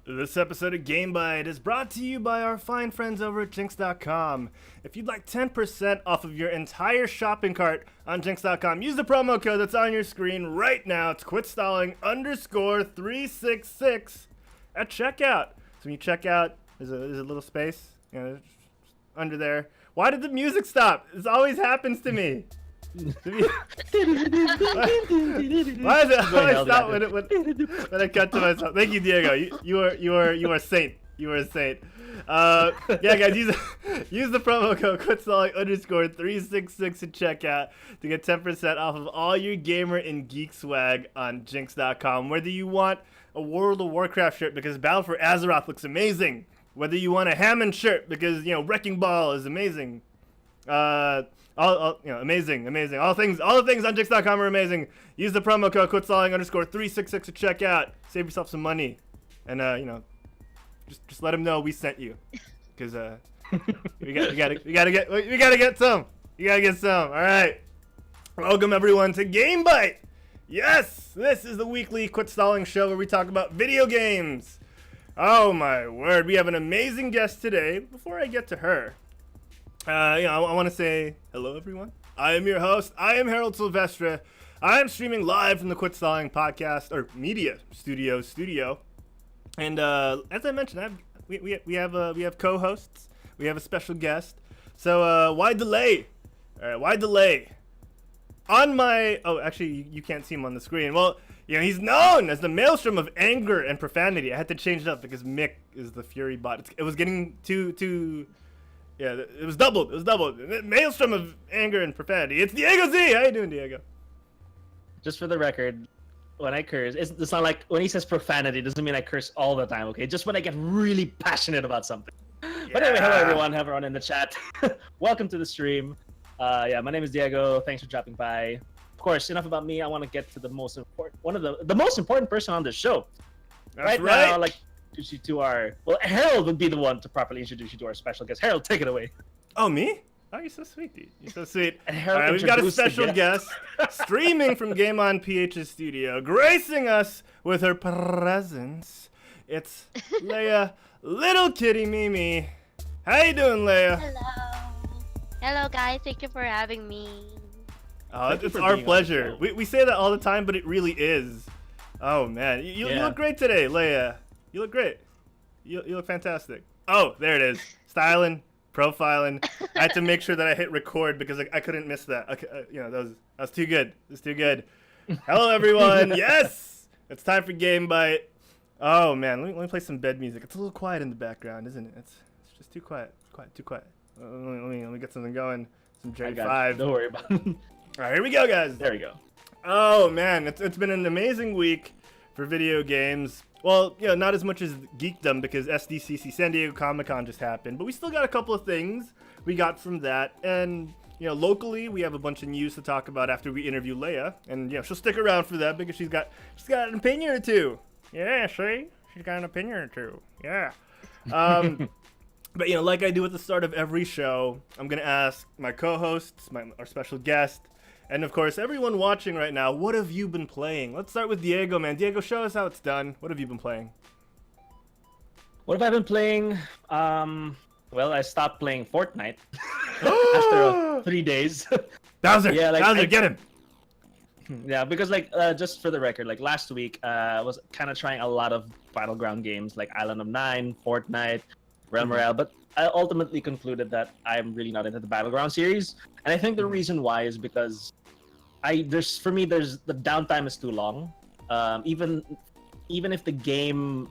This episode of GameByte is brought to you by our fine friends over at Jinx.com. If you'd like 10% off of your entire shopping cart on Jinx.com, use the promo code that's on your screen right now. It's quitstalling_366 at checkout. So when you check out, there's a little space, under there. Why did the music stop? This always happens to me. Why does it always stop when I cut to myself? Thank you, Diego. You are a saint. You are a saint. Yeah, guys, use the promo code quitstalling_366 at checkout to get 10% off of all your gamer and geek swag on Jinx.com. Whether you want a World of Warcraft shirt because Battle for Azeroth looks amazing, whether you want a Hammond shirt because Wrecking Ball is amazing. Amazing. All the things on Jinx.com are amazing. Use the promo code quitstalling_366 to check out. Save yourself some money, and just let them know we sent you, because we gotta get some. You gotta get some. All right. Welcome everyone to GameByte. Yes, this is the weekly Quit Stalling show where we talk about video games. Oh my word, we have an amazing guest today. Before I get to her, I want to say hello, everyone. I am your host. I am Herald Silvestre. I am streaming live from the Quit Stalling podcast or media studio. And as I mentioned, we have co-hosts. We have a special guest. So why delay? All right, why delay? On my actually you can't see him on the screen. Well, he's known as the maelstrom of anger and profanity. I had to change it up because Mick is the Fury bot. It was getting too. Yeah, it was doubled. Maelstrom of anger and profanity. It's Diego Z. How you doing, Diego? Just for the record, when I curse, it's not like when he says profanity, it doesn't mean I curse all the time, okay? Just when I get really passionate about something. Yeah. But anyway, hello everyone in the chat. Welcome to the stream. My name is Diego. Thanks for dropping by. Of course, enough about me. I want to get to the most important person on the show. That's right. Now, introduce you to Harold would be the one to properly introduce you to our special guest. Harold, take it away. Oh, me? Oh, you're so sweet, dude. You're so sweet. All right, we've got a special guest streaming from Game On PH's studio, gracing us with her presence. It's Leia, LittleKittyMimi. How you doing, Leia? Hello, guys. Thank you for having me. Oh, it's our pleasure. We say that all the time, but it really is. Oh, man. You look great today, Leia. You look great. You look fantastic. Oh, there it is. Styling, profiling. I had to make sure that I hit record because I couldn't miss that. Okay, that was too good. It was too good. Hello, everyone. Yes, it's time for GameByte. Oh man, let me play some bed music. It's a little quiet in the background, isn't it? It's just too quiet. Too quiet. Let me get something going. Some J5. Don't worry about it. All right, here we go, guys. There we go. Oh man, it's been an amazing week for video games. Well, not as much as geekdom because SDCC San Diego Comic-Con just happened, but we still got a couple of things we got from that. And, locally, we have a bunch of news to talk about after we interview Leia. And, she'll stick around for that because she's got an opinion or two. Yeah, see? She's got an opinion or two. Yeah. But, like I do at the start of every show, I'm going to ask my co-hosts, our special guest, and of course, everyone watching right now, what have you been playing? Let's start with Diego, man. Diego, show us how it's done. What have you been playing? What have I been playing? I stopped playing Fortnite after 3 days. Bowser, get him. Yeah, because just for the record, last week, I was kind of trying a lot of Battleground games like Island of Nine, Fortnite, Realm Royale, but I ultimately concluded that I'm really not into the Battleground series. And I think the reason why is because there's the downtime is too long. Even if the game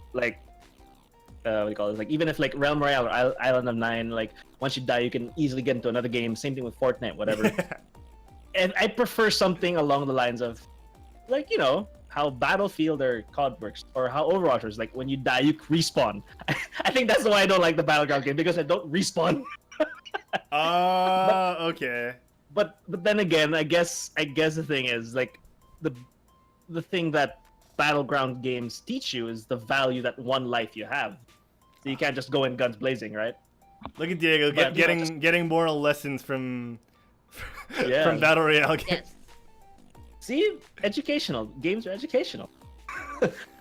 even if Realm Royale or Island of Nine, once you die you can easily get into another game. Same thing with Fortnite, whatever. And I prefer something along the lines of how Battlefield or COD works, or how Overwatch is. When you die you respawn. I think that's why I don't like the Battleground game, because I don't respawn. Okay. But then again, I guess the thing is the thing that Battleground games teach you is the value that one life you have. So you can't just go in guns blazing, right? Look at Diego getting moral lessons from Battle Royale games. Yes. See, educational games are educational.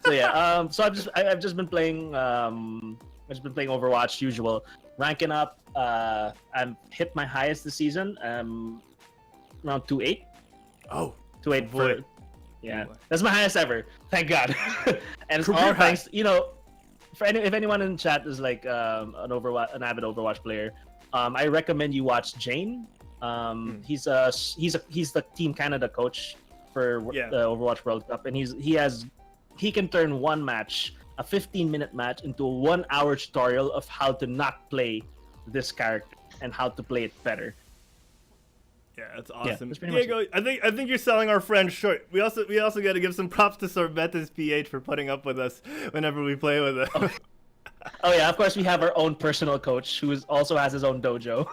So yeah, so I've just been playing Overwatch usual, ranking up. I've hit my highest this season, around 2.8. Oh, 2.8 boy. for, yeah, that's my highest ever. Thank God. And it's Career all high. thanks, if anyone in chat is like an avid Overwatch player, I recommend you watch Jane. He's the Team Canada coach for the Overwatch World Cup, and he can turn one match, a 15-minute match, into a 1-hour tutorial of how to not play this character and how to play it better. Yeah, that's awesome. that's pretty much Diego, I think you're selling our friend short. We also got to give some props to Sorbetes PH for putting up with us whenever we play with him. Oh yeah, of course we have our own personal coach who also has his own dojo.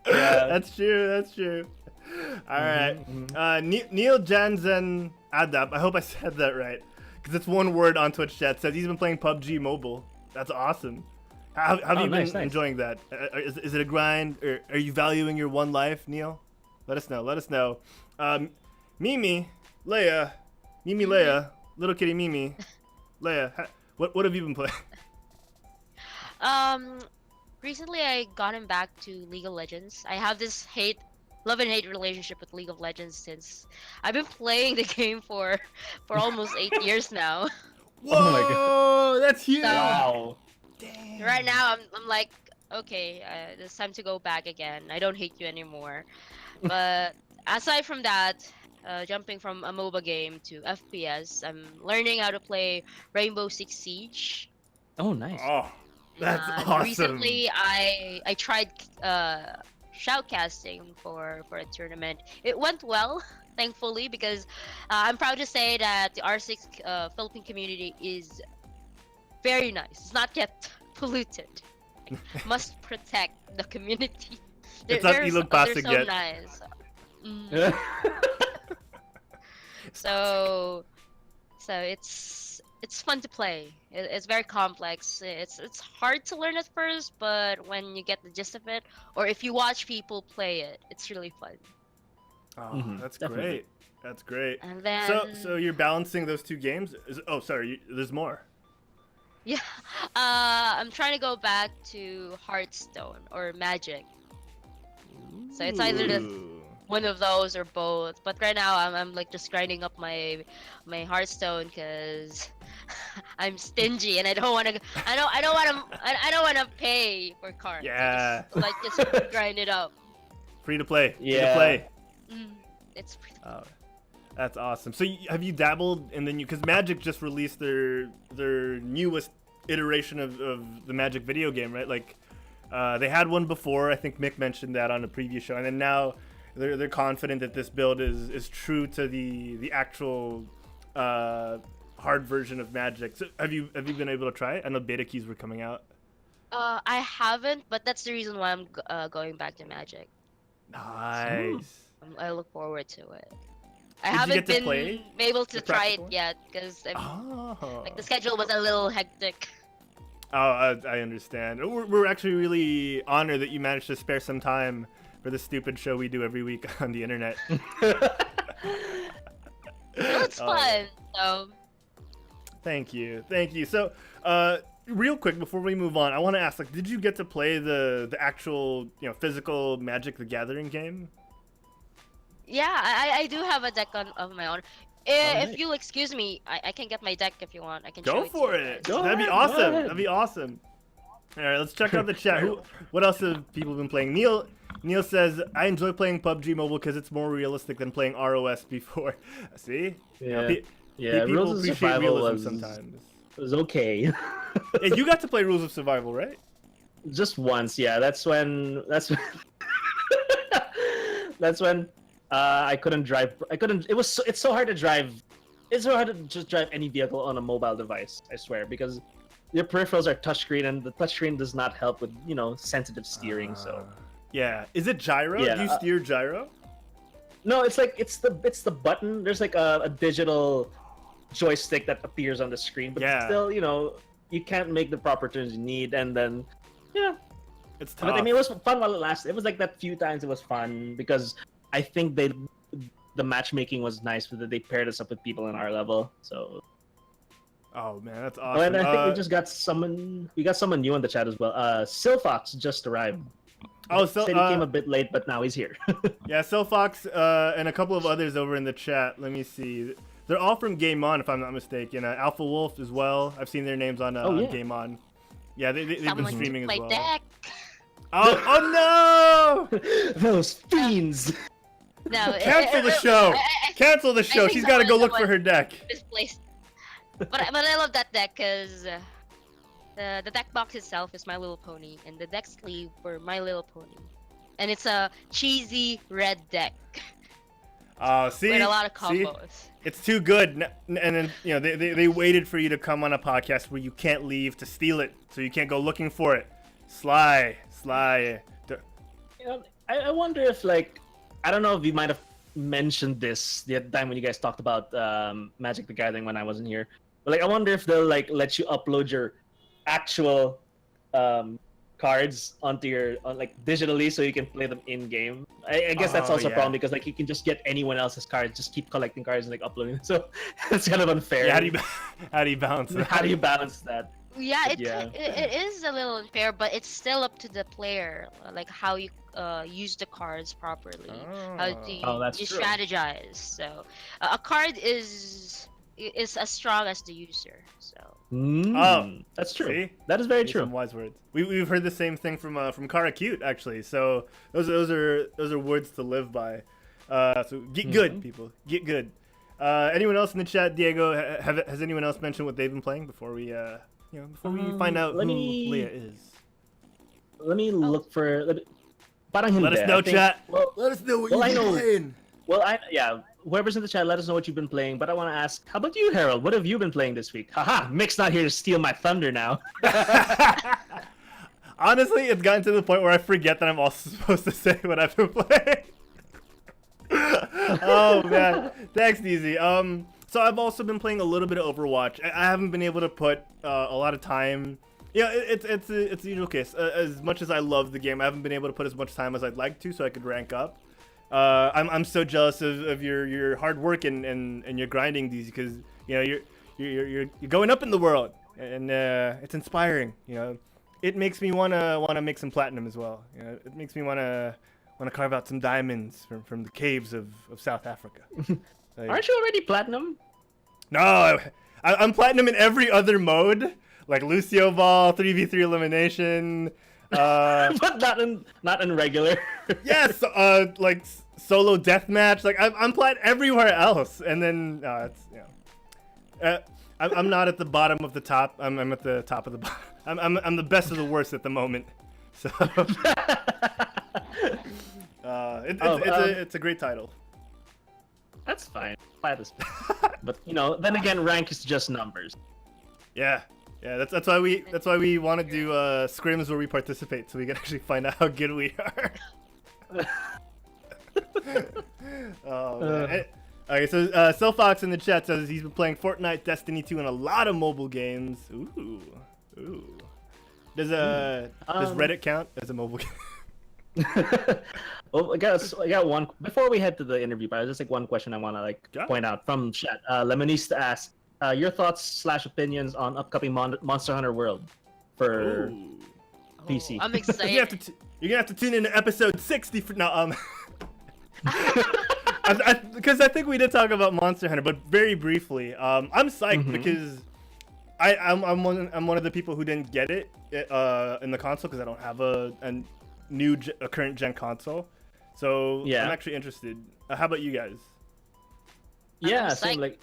Yeah. That's true. All right. Neil Jansen Adap, I hope I said that right, because it's one word on Twitch chat, says he's been playing PUBG Mobile. That's awesome. How have you been enjoying that? Is it a grind, or are you valuing your one life, Neil? Let us know. Mimi, Leia, Little Kitty Mimi, Leia, what have you been playing? Recently I gotten back to League of Legends. I have this love and hate relationship with League of Legends since I've been playing the game for almost 8 years now. Whoa, Oh my God. That's huge. Wow. Damn. Right now I'm like, okay, it's time to go back again. I don't hate you anymore. But aside from that, jumping from a MOBA game to FPS, I'm learning how to play Rainbow Six Siege. Oh, nice. Oh, that's awesome. Recently, I tried shoutcasting for a tournament. It went well, thankfully, because I'm proud to say that the R6 Philippine community is very nice. It's not yet polluted. Must protect the community. It's not Ilog Pasig so yet. Nice. So it's fun to play. It's very complex. It's hard to learn at first, but when you get the gist of it, or if you watch people play it, it's really fun. Oh, that's definitely great. That's great. And then So you're balancing those two games? There's more. yeah, I'm trying to go back to Hearthstone or Magic. So it's either one of those or both. But right now I'm like just grinding up my Hearthstone because I'm stingy and I don't want to pay for cards. Yeah. Just grind it up. Free to play. Yeah. Free to play. It's pretty. Oh, that's awesome. So have you dabbled, and then because Magic just released their newest iteration of the Magic video game, right? Like they had one before. I think Mick mentioned that on a previous show, and then now they're confident that this build is true to the actual hard version of Magic. So have you been able to try it? I know beta keys were coming out. I haven't, but that's the reason why I'm going back to Magic. Nice. I look forward to it. I Did you haven't get to been play able to the try it practical one? yet because Oh. like the schedule was a little hectic. Oh, I understand. We're actually really honored that you managed to spare some time for the stupid show we do every week on the internet. It's fun. So Thank you. So, real quick before we move on, I want to ask, like, did you get to play the actual, physical Magic the Gathering game? yeah, I do have a deck of my own. If you'll excuse me, I can get my deck if you want. I can show Go it to for you it. guys. That'd be ahead, awesome. go ahead. That'd be awesome. All right, let's check out the chat. What else have people been playing? Neil says, I enjoy playing PUBG Mobile because it's more realistic than playing ROS before. See? Yeah. People Rules of appreciate Survival realism sometimes. was okay. Hey, you got to play Rules of Survival, right? Just once, yeah. That's when I couldn't drive. It's so hard to drive. It's so hard to just drive any vehicle on a mobile device. I swear, because your peripherals are touchscre, and the touchscreen does not help with sensitive steering. So Yeah. Is it gyro? Yeah, Do you steer gyro? no, it's like it's the button. There's like a digital joystick that appears on the screen, but Yeah. still, you can't make the proper turns you need, and then yeah. It's tough. But I mean, it was fun while it lasted. It was like that few times it was fun because I think the matchmaking was nice that they paired us up with people on our level. So. Oh man, that's Oh, awesome. and I think we just got someone. We got someone new in the chat as well. Silfox just arrived. Oh, so Said he came a bit late, but now he's here. yeah, Silfox and a couple of others over in the chat. Let me see. They're all from Game On, if I'm not mistaken. Alpha Wolf as well. I've seen their names on, on Game On. Yeah, they've been streaming as well. Deck. Oh no! Those fiends. No, Cancel the show. Cancel the show. She's got to go look for her deck. Misplaced. But I love that deck because the deck box itself is My Little Pony, and the deck sleeve for My Little Pony, and it's a cheesy red deck. See, with a lot of combos. See? It's too good, and then you know they waited for you to come on a podcast where you can't leave to steal it, so you can't go looking for it. Sly. You know, I wonder if like I don't know if you might have mentioned this the other time when you guys talked about Magic the Gathering when I wasn't here. But like I wonder if they'll like let you upload your actual cards onto your like digitally so you can play them in game. I guess that's also a problem because like you can just get anyone else's cards, just keep collecting cards and like uploading them. So it's kind of unfair. Yeah, how do you balance that? How do you balance that? Yeah, it is a little unfair, but it's still up to the player, like how you use the cards properly, how do you strategize. So a card is as strong as the user. So that's true. See? That is very true. Some wise words. We've heard the same thing from Kara Cute actually. So those are words to live by. So get good, people. Get good. Anyone else in the chat, Diego? Has anyone else mentioned what they've been playing before we find out who Leah is? Let me look for. Let us know, chat. Let us know what you've been playing. Well, whoever's in the chat, let us know what you've been playing. But I want to ask, how about you, Herald? What have you been playing this week? Haha, Mick's not here to steal my thunder now. Honestly, it's gotten to the point where I forget that I'm also supposed to say what I've been playing. Oh man, thanks, DZ. So I've also been playing a little bit of Overwatch. I haven't been able to put a lot of time. Yeah, it's the usual case. As much as I love the game, I haven't been able to put as much time as I'd like to, so I could rank up. I'm so jealous of your hard work and your grinding, DZ, because you know you're going up in the world, and it's inspiring. You know, it makes me wanna make some platinum as well. You know, it makes me wanna carve out some diamonds from the caves of South Africa. Like, aren't you already platinum? No, I'm platinum in every other mode, like Lucio Ball, 3v3 elimination. But not in regular. Yes, like solo deathmatch. Like I'm plat everywhere else, and then it's I'm not at the bottom of the top. I'm at the top of the bottom. I'm the best of the worst at the moment. So it's a great title. That's fine. But you know, then again, rank is just numbers. Yeah, that's why we want to do scrims where we participate, so we can actually find out how good we are. Oh man. Okay, so Silfox in the chat says he's been playing Fortnite, Destiny 2, and a lot of mobile games. Ooh. Does Reddit count as a mobile game? Well, I got one. Before we head to the interview, but just like one question I want to point out from chat. Lemonista asks, your thoughts / opinions on upcoming Monster Hunter World for PC. I'm excited. You're gonna have to tune in to episode 60 for because I think we did talk about Monster Hunter, but very briefly. I'm psyched because I'm one of the people who didn't get it in the console because I don't have a current gen console. So yeah, I'm actually interested. How about you guys? Yeah, same like.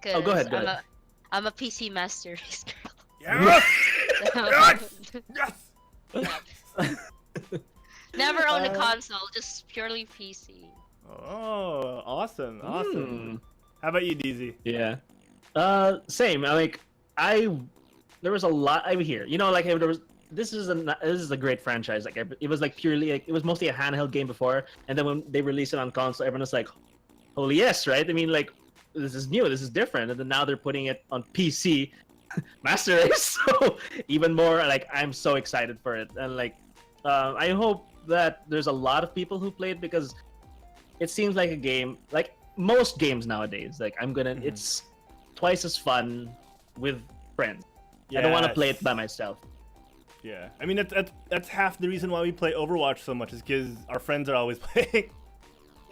Oh, go ahead. I'm a PC Master Race girl. Yes! Yes! Never owned a console, just purely PC. Oh, awesome! How about you, DZ? Yeah. Same. There was a lot over here. You know, like there was. This is a great franchise. Like it was like purely like, it was mostly a handheld game before, and then when they released it on console, everyone was like, "Holy yes!" Right? I mean, like this is new, this is different, and then now they're putting it on PC, Master Race. So even more like I'm so excited for it, and like I hope that there's a lot of people who play it because it seems like a game like most games nowadays. Like it's twice as fun with friends. I don't want to play it by myself. Yeah, I mean that's half the reason why we play Overwatch so much is because our friends are always playing.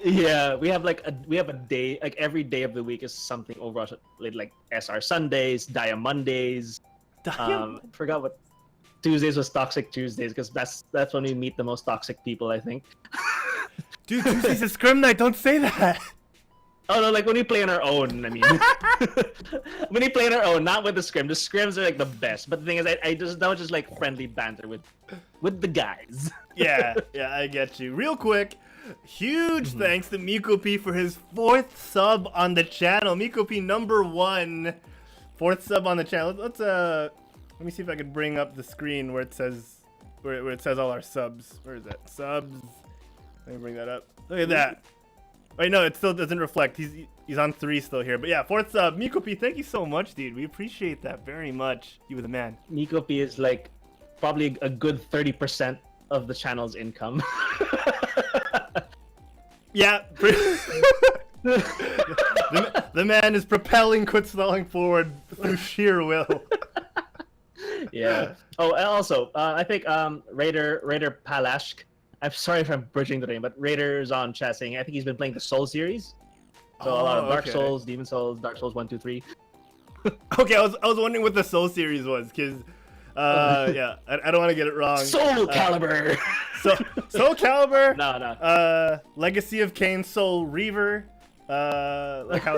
Yeah, we have a day, like every day of the week is something Overwatch, like SR Sundays, Dia Mondays. Forgot what Tuesdays was Toxic Tuesdays, because that's when we meet the most toxic people, I think. Dude, Tuesday's a scrim night. Don't say that. Oh no, like when we play on our own. I mean, when we play on our own, not with the scrim. The scrims are like the best. But the thing is, I just now just like friendly banter with the guys. Yeah, I get you. Real quick, huge thanks to Miko P for his 4th sub on the channel. Miko P #1, 4th sub on the channel. Let's let me see if I can bring up the screen where it says all our subs. Where is that? Subs. Let me bring that up. Look at that. Wait, no, it still doesn't reflect. He's on 3 still here. But yeah, 4th sub. Miko P, thank you so much, dude. We appreciate that very much. You were the man. Miko P is like probably a good 30% of the channel's income. Yeah. The man is propelling Quit Stalling forward through sheer will. Yeah. Oh, and also, I think Raider Palashk. I'm sorry if I'm butchering the name, but Raider's on chat saying I think he's been playing the Soul series. So a lot of Dark Souls, Demon Souls, Dark Souls 1, 2, 3. Okay, I was wondering what the Soul series was, because yeah, I don't want to get it wrong. Soul Calibur. Soul Calibur. No. Legacy of Kain, Soul Reaver. Like how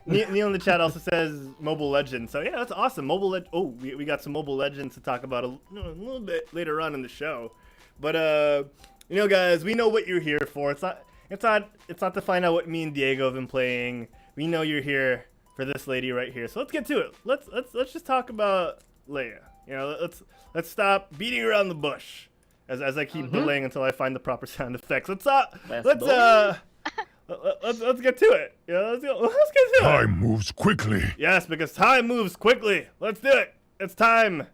Neil in the chat also says Mobile Legends. So yeah, that's awesome. We got some Mobile Legends to talk about a little bit later on in the show. But you know, guys, we know what you're here for. It's not to find out what me and Diego have been playing. We know you're here for this lady right here. So let's get to it. Let's just talk about Leia. You know, let's stop beating around the bush as I keep delaying until I find the proper sound effects. Let's get to it. Yeah, let's get to it. Time moves quickly. Yes, because time moves quickly. Let's do it. It's time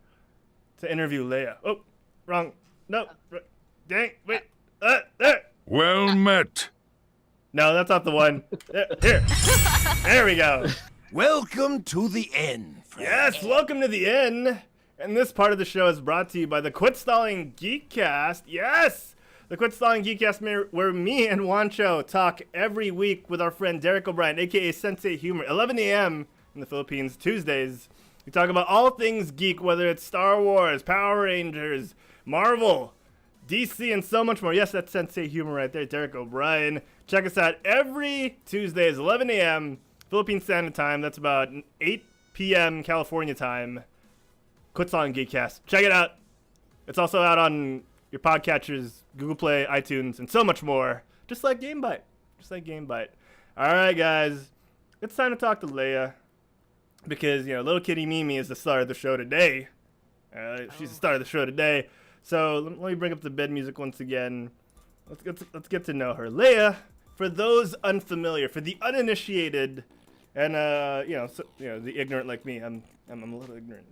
to interview Leia. Oh, wrong. No. Dang. Wait. There. Well met. No, that's not the one. Here. There we go. Welcome to the end, friend. Yes, welcome to the end. And this part of the show is brought to you by the Quit Stalling Geekcast. Yes! The Quit Stalling Geekcast, where me and Juancho talk every week with our friend Derek O'Brien, aka Sensei Humor, 11 a.m. in the Philippines, Tuesdays. We talk about all things geek, whether it's Star Wars, Power Rangers, Marvel, DC, and so much more. Yes, that's Sensei Humor right there, Derek O'Brien. Check us out every Tuesdays, 11 a.m. Philippine Standard Time. That's about 8 p.m. California time. Quit Stalling Geekcast. Check it out. It's also out on your podcatchers, Google Play, iTunes, and so much more. Just like GameByte. All right, guys. It's time to talk to Leia. Because, you know, LittleKittyMimi is the star of the show today. She's the star of the show today. So let me bring up the bed music once again. Let's get to know her. Leia, for those unfamiliar, for the uninitiated, and the ignorant like me, I'm a little ignorant.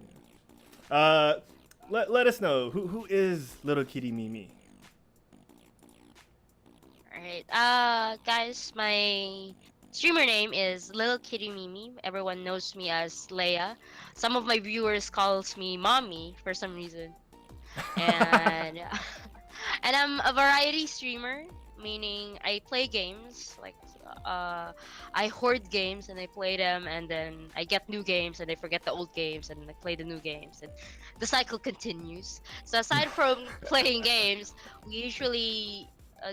Let us know who is LittleKittyMimi. Alright, guys, my streamer name is LittleKittyMimi. Everyone knows me as Leia. Some of my viewers calls me Mommy for some reason. And and I'm a variety streamer, meaning I play games, like I hoard games and I play them, and then I get new games and I forget the old games and I play the new games, and the cycle continues. So aside from playing games, we usually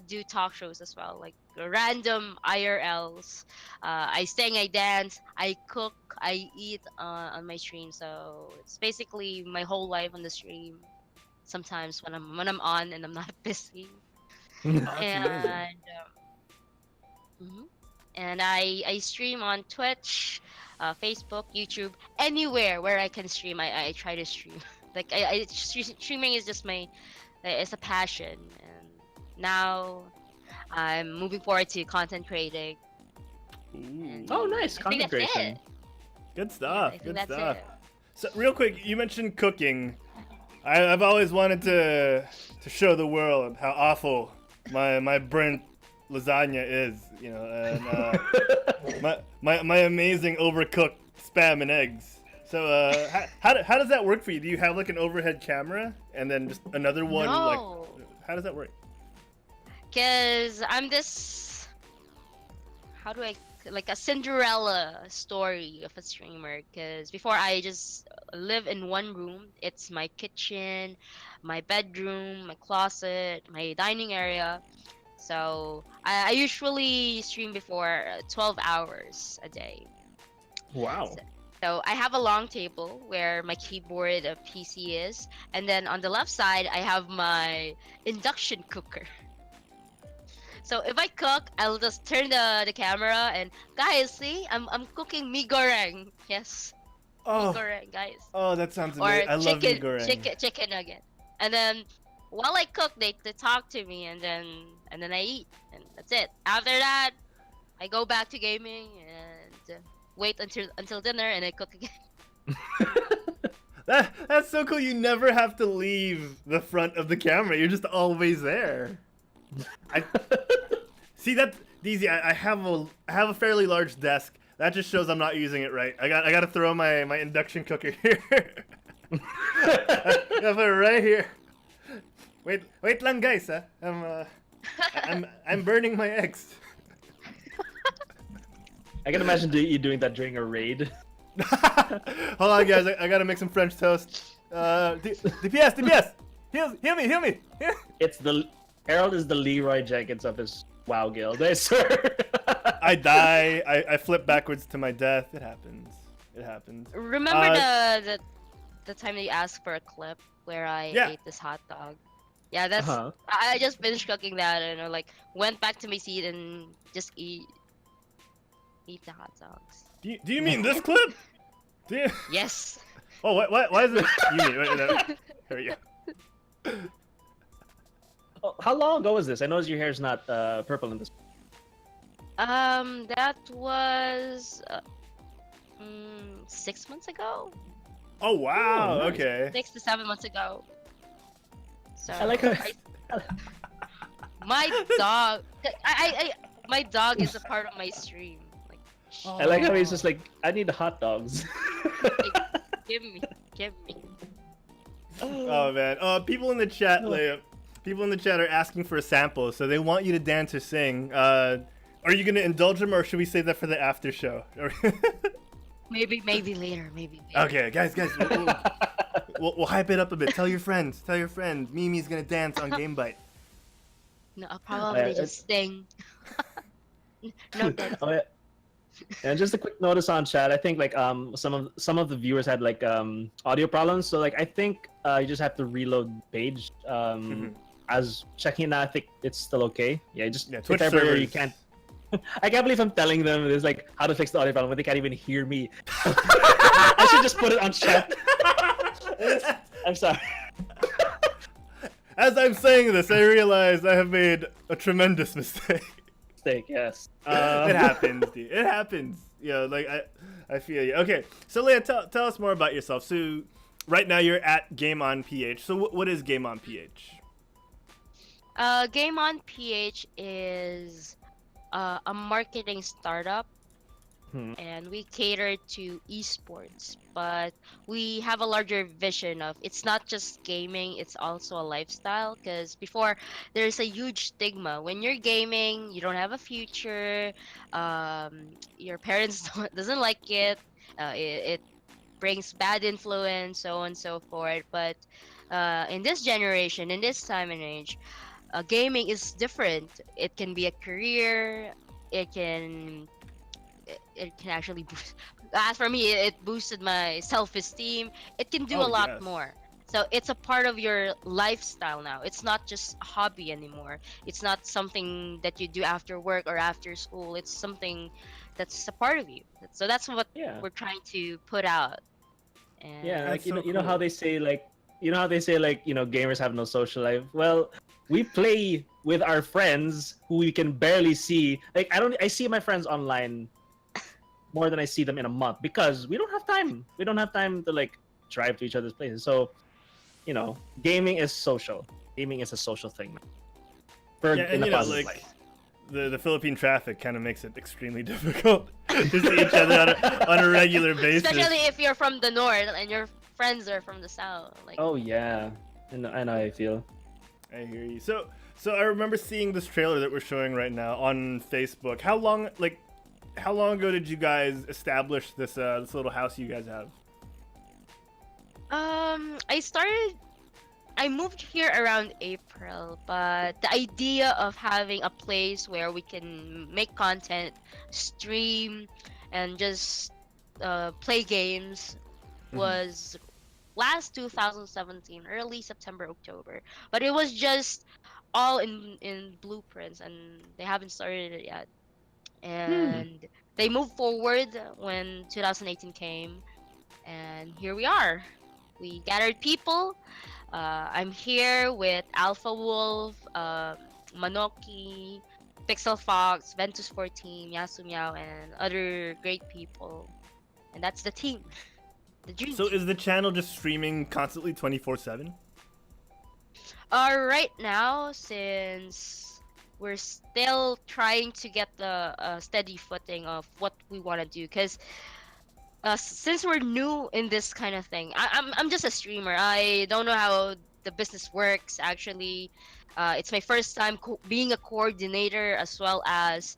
do talk shows as well, like random IRLs. I sing, I dance, I cook, I eat on my stream. So it's basically my whole life on the stream. Sometimes when I'm on and I'm not busy. And I stream on Twitch, Facebook, YouTube, anywhere where I can stream. I try to stream. Like streaming is just it's a passion, and now I'm moving forward to content creating. Oh, nice, content creation. Good stuff. Yeah, good that's stuff. it. So real quick, you mentioned cooking. I've always wanted to show the world how awful my burnt lasagna is, you know, and my amazing overcooked spam and eggs. So how does that work for you? Do you have like an overhead camera and then just another one? No. Like, how does that work? Cause I'm this, how do I, like a Cinderella story of a streamer. Cause before I just live in one room. It's my kitchen, my bedroom, my closet, my dining area. So I usually stream before 12 hours a day. Wow. So I have a long table where my keyboard, PC is, and then on the left side I have my induction cooker. So if I cook, I'll just turn the camera and guys, see, I'm cooking mee goreng. Yes, mee Oh, goreng, guys. oh, that sounds Or amazing. I love mee chicken, goreng. chicken nugget. And then while I cook, they talk to me, and then I eat, and that's it. After that, I go back to gaming and wait until dinner, and I cook again. That's so cool. You never have to leave the front of the camera. You're just always there. I see that, DZ. I have a fairly large desk. That just shows I'm not using it right. I got to throw my induction cooker here. I put it right here. Wait lang guys. I'm burning my eggs. I can imagine you doing that during a raid. Hold on, guys. I gotta make some French toast. DPS. Heal me. It's the Herald is the Leroy Jenkins of his WoW guild, I swear. I die. I flip backwards to my death. It happens. Remember the time that you asked for a clip where I ate this hot dog? Yeah, that's I just finished cooking that, and I went back to my seat and just eat the hot dogs. Do you mean this clip? Yes. Oh, why is it? You mean? Wait, here we go. Oh, how long ago was this? I noticed your hair's not purple in this. That was 6 months ago. Oh wow. Oh, nice. Okay. 6 to 7 months ago. So I like how. my dog. My dog is a part of my stream. I like how he's just like, I need the hot dogs. Give me. Oh man. People in the chat, are asking for a sample, so they want you to dance or sing. Are you gonna indulge them, or should we save that for the after show? Maybe later. Maybe. Okay, guys, we'll hype it up a bit. Tell your friends. Mimi's gonna dance on GameByte. No, I'll probably just sing. No dance. Oh, yeah. And just a quick notice on chat. I think some of the viewers had audio problems, so I think you just have to reload page. As checking that, I think it's still okay. Yeah, just Twitch whatever servers. you can't. I can't believe I'm telling them there's how to fix the audio problem when they can't even hear me. I should just put it on chat. I'm sorry. As I'm saying this, I realize I have made a tremendous mistake. Yes. It happens, dude. It happens. I feel you. Okay, so Leah, tell us more about yourself. So right now you're at Game On PH. So what is Game On PH? Game On PH is a marketing startup, and we cater to esports, but we have a larger vision of it's not just gaming, it's also a lifestyle, because before there's a huge stigma when you're gaming, you don't have a future, your parents doesn't like it, it brings bad influence, so on and so forth. But in this generation, in this time and age, gaming is different. It can be a career. It can actually boost. As for me, it boosted my self-esteem. It can do a lot more. So it's a part of your lifestyle now. It's not just a hobby anymore. It's not something that you do after work or after school. It's something that's a part of you. So that's what we're trying to put out. And you know how they say gamers have no social life. Well, we play with our friends who we can barely see. I see my friends online more than I see them in a month because we don't have time. We don't have time to drive to each other's places. So, gaming is social. Gaming is a social thing. In a positive light. the Philippine traffic kind of makes it extremely difficult to see each other on a regular basis. Especially if you're from the north and your friends are from the south. Like, Oh yeah, I know how I feel. I hear you. So I remember seeing this trailer that we're showing right now on Facebook. How long ago did you guys establish this little house you guys have? I moved here around April, but the idea of having a place where we can make content, stream, and just play games was last 2017, early September, October. But it was just all in blueprints, and they haven't started it yet. And they moved forward when 2018 came, and here we are. We gathered people. I'm here with Alpha Wolf, Manoki, Pixel Fox, Ventus 14, Yasu Meow, and other great people. And that's the team. The dream So team. is the channel just streaming constantly 24/7? Right now, since we're still trying to get the steady footing of what we want to do, because since we're new in this kind of thing, I'm just a streamer. I don't know how the business works actually. It's my first time being a coordinator as well as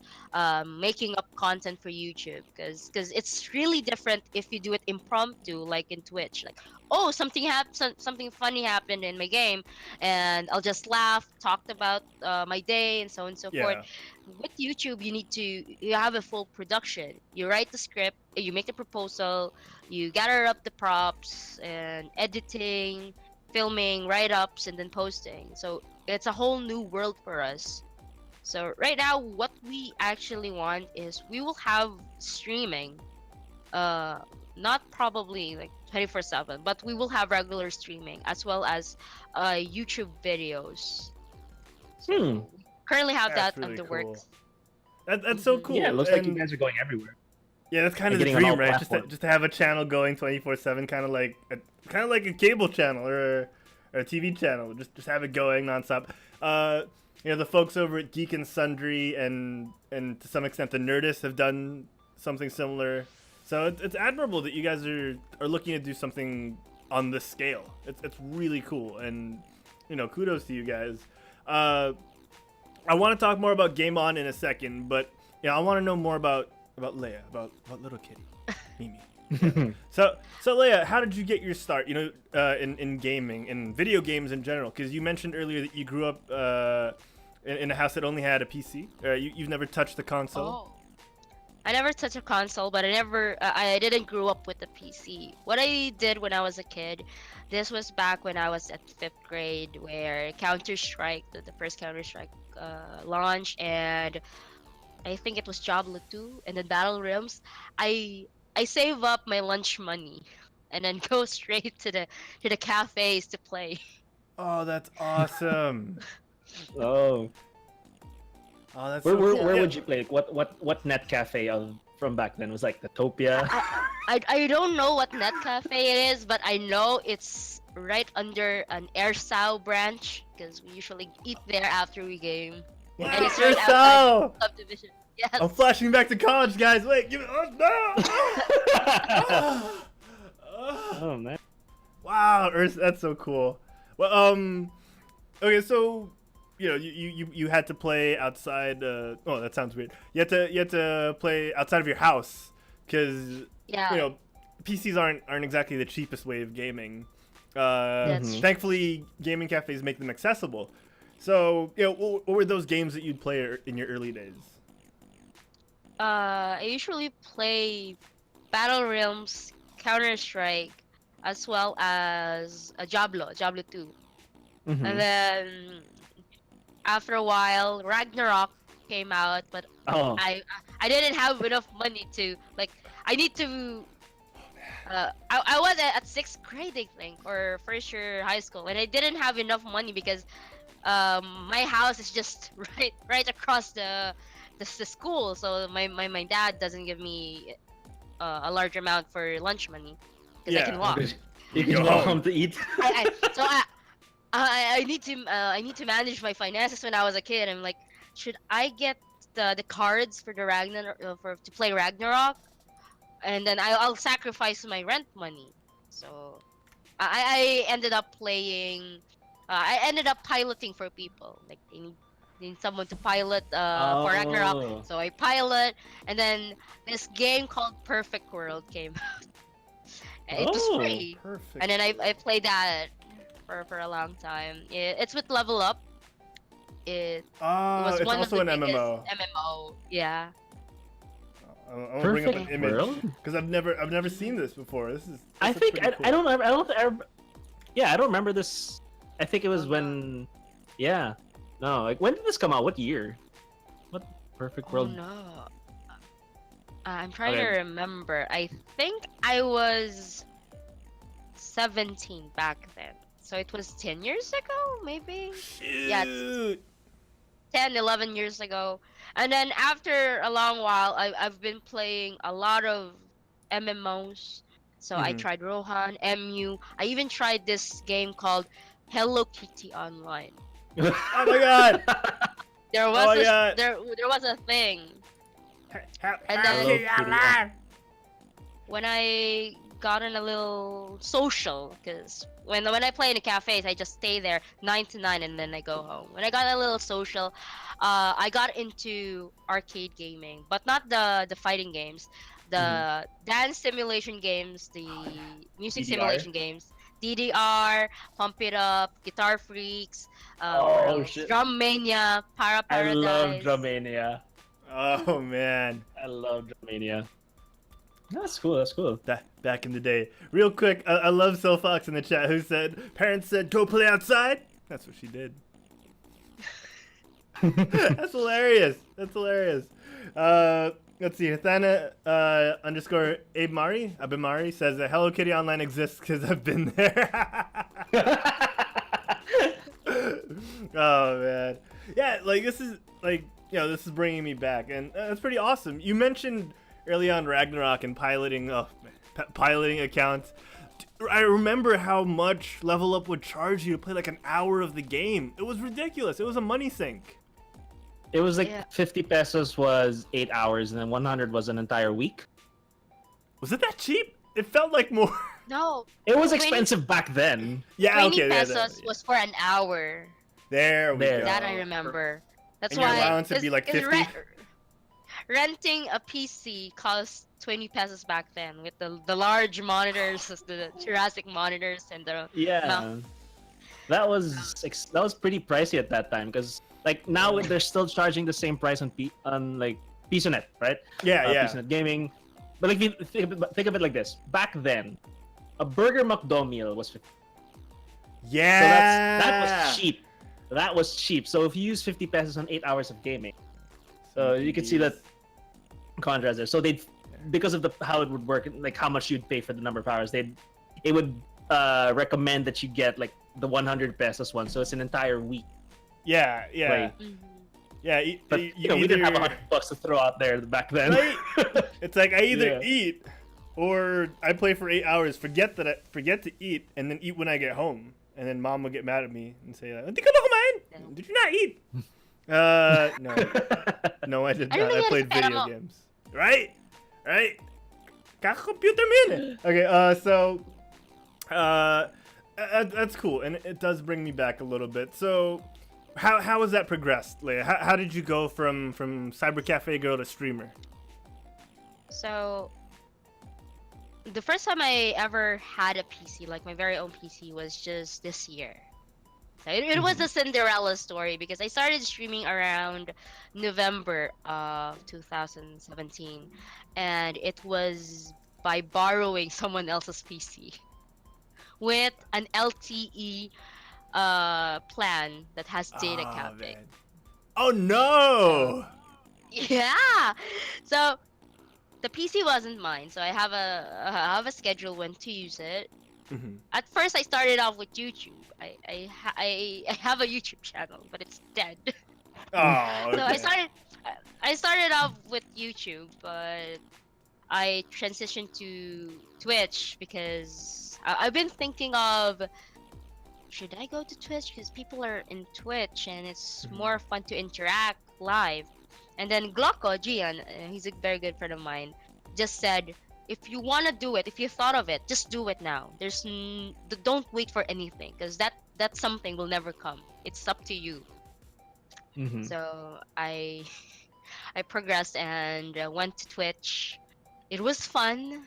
making up content for YouTube, because it's really different if you do it impromptu like in Twitch. Like, oh, something funny happened in my game, and I'll just laugh, talked about my day, and so on and so forth. With YouTube, you have a full production. You write the script, you make the proposal, you gather up the props and editing, filming, write-ups, and then posting. So it's a whole new world for us. So right now, what we actually want is we will have streaming, not probably like 24/7, but we will have regular streaming as well as YouTube videos. So we currently have That's that really under cool. works. That's so cool. Yeah, it looks like you And- guys are going everywhere. Yeah, that's kind of Like the getting on dream, all right? platforms. Just to have a channel going 24/7, kind of like a cable channel or a TV channel. Just have it going nonstop. The folks over at Geek and Sundry and to some extent the Nerdist have done something similar. So it's admirable that you guys are looking to do something on this scale. It's really cool, and kudos to you guys. I want to talk more about Game On in a second, but I want to know more about Leia, about Little Kitty, Mimi. So Leia, how did you get your start? In gaming, in video games in general, because you mentioned earlier that you grew up in a house that only had a PC. You've never touched the console. Oh. I never touched a console, but I didn't grow up with a PC. What I did when I was a kid, this was back when I was at 5th grade, where Counter-Strike, the first Counter-Strike launched, and I think it was Diablo 2 and then Battle Realms. I save up my lunch money and then go straight to the cafes to play. Oh, that's awesome. Oh, Oh, that's where so cool. where Yeah. would you play? What net cafe from back then was like the Topia? I don't know what net cafe it is, but I know it's right under an Airsow branch, because we usually eat there after we game. Wow, And it's you're right outside so. subdivision. Yes. I'm flashing back to college, guys. Wait, give me. Oh no! Oh man. Wow, that's so cool. Well, okay, so you had to play outside. Oh, that sounds weird. You had to play outside of your house because Yeah. PCs aren't exactly the cheapest way of gaming. That's true. Thankfully, gaming cafes make them accessible. So, what were those games that you'd play in your early days? I usually play Battle Realms, Counter-Strike, as well as Diablo 2. Mhm. And then after a while, Ragnarok came out, but Oh. I didn't have enough money to I need to. I was at 6th grade, I think, or first year high school, and I didn't have enough money because my house is just right across the school, so my dad doesn't give me a large amount for lunch money because I can walk. You can Yo. go home to eat. I need to manage my finances when I was a kid. I'm like, should I get the cards for the Ragnarok to play Ragnarok, and then I'll sacrifice my rent money. So I ended up playing. I ended up piloting for people. Like they need someone to pilot for Ragnarok. Oh. So I pilot, and then this game called Perfect World came out. It was Oh, free, Perfect. and then I played that for a long time. It's with Level Up. It Oh, was it's one also of the an biggest MMO. MMO. Yeah. I want to bring up an Perfect image World? because I've never seen this before. This is. I this looks think pretty I cool. don't. Yeah, I don't remember this. I think it was when. Yeah. No, like when did this come out? What year? What Perfect Oh World? no. I'm trying Okay. to remember. I think I was 17 back then. So it was 10 years ago, maybe? Yeah, Shoot. 10, 11 years ago. And then after a long while, I've been playing a lot of MMOs. So I Mhm. tried Rohan, MU. I even tried this game called Hello Kitty Online. Oh my God. There was Oh, a, yeah. there was a thing. And Hello then- Kitty Online. When I got in a little social, because when I play in the cafes, I just stay there 9 to 9 and then I go home. When I got a little social, I got into arcade gaming, but not the fighting games, the dance simulation games, the music DDR? simulation games, DDR, Pump It Up, Guitar Freaks, Oh, shit. Drum Mania, Para I Paradise. love Drummania. Oh man. I love Drummania. That's cool. That's cool. Back in the day. Real quick, I love Soul Fox in the chat who said, parents said, go play outside. That's what she did. That's hilarious. That's hilarious. Let's see. Hathana underscore Abimari says that Hello Kitty Online exists because I've been there. Oh man. Yeah, like this is like, you know, this is bringing me back, and that's pretty awesome. You mentioned early on Ragnarok and piloting piloting accounts. I remember how much Level Up would charge you to play like an hour of the game. It was ridiculous. It was a money sink. It was like Yeah. 50 pesos was 8 hours, and then 100 was an entire week. Was it that cheap? It felt like more. No, It was 20 expensive back then. Yeah, 20 okay. pesos was for an hour. There we There. go. That I remember. That's And your why allowance would be like 50? Renting a PC cost 20 pesos back then with the large monitors, the Jurassic monitors, and the Yeah. That was pretty pricey at that time, because like now they're still charging the same price on like PisoNet, right? Yeah, yeah. PisoNet gaming. But like think of it like this. Back then, a Burger McDo meal was 50. Yeah. So that was cheap. That was cheap. So if you use 50 pesos on 8 hours of gaming, so you can see that contrast there. So because of how it would work, like how much you'd pay for the number of hours, it would recommend that you get like the 100 pesos one. So it's an entire week. Yeah, yeah. Play. Yeah, But you know, we didn't have $100 to throw out there back then. Right? It's like I either Yeah. eat or I play for 8 hours, forget to eat, and then eat when I get home. And then mom would get mad at me and say, "Hindi ka ba kumain? Did you not eat?" No. No, I did I not. don't I think played it's video animal. games. Right? Right? Kaka-computer mo yun eh. Okay, so that's cool, and it does bring me back a little bit. So how has that progressed, Leia? How did you go from cyber cafe girl to streamer? So the first time I ever had a PC, like my very own PC, was just this year. So it was a Cinderella story because I started streaming around November of 2017, and it was by borrowing someone else's PC with an LTE plan that has data Oh, capping. man. Oh no! Yeah. So the PC wasn't mine, so I have a schedule when to use it. Mhm. At first, I started off with YouTube. I have a YouTube channel, but it's dead. Oh, So okay. I started off with YouTube, but I transitioned to Twitch because I've been thinking of, should I go to Twitch because people are in Twitch and it's more fun to interact live. And then Glocko, Gian, he's a very good friend of mine, just said, if you want to do it, if you thought of it, just do it now. Don't wait for anything, because that something will never come. It's up to you. Mm-hmm. So I I progressed and went to Twitch. It was fun,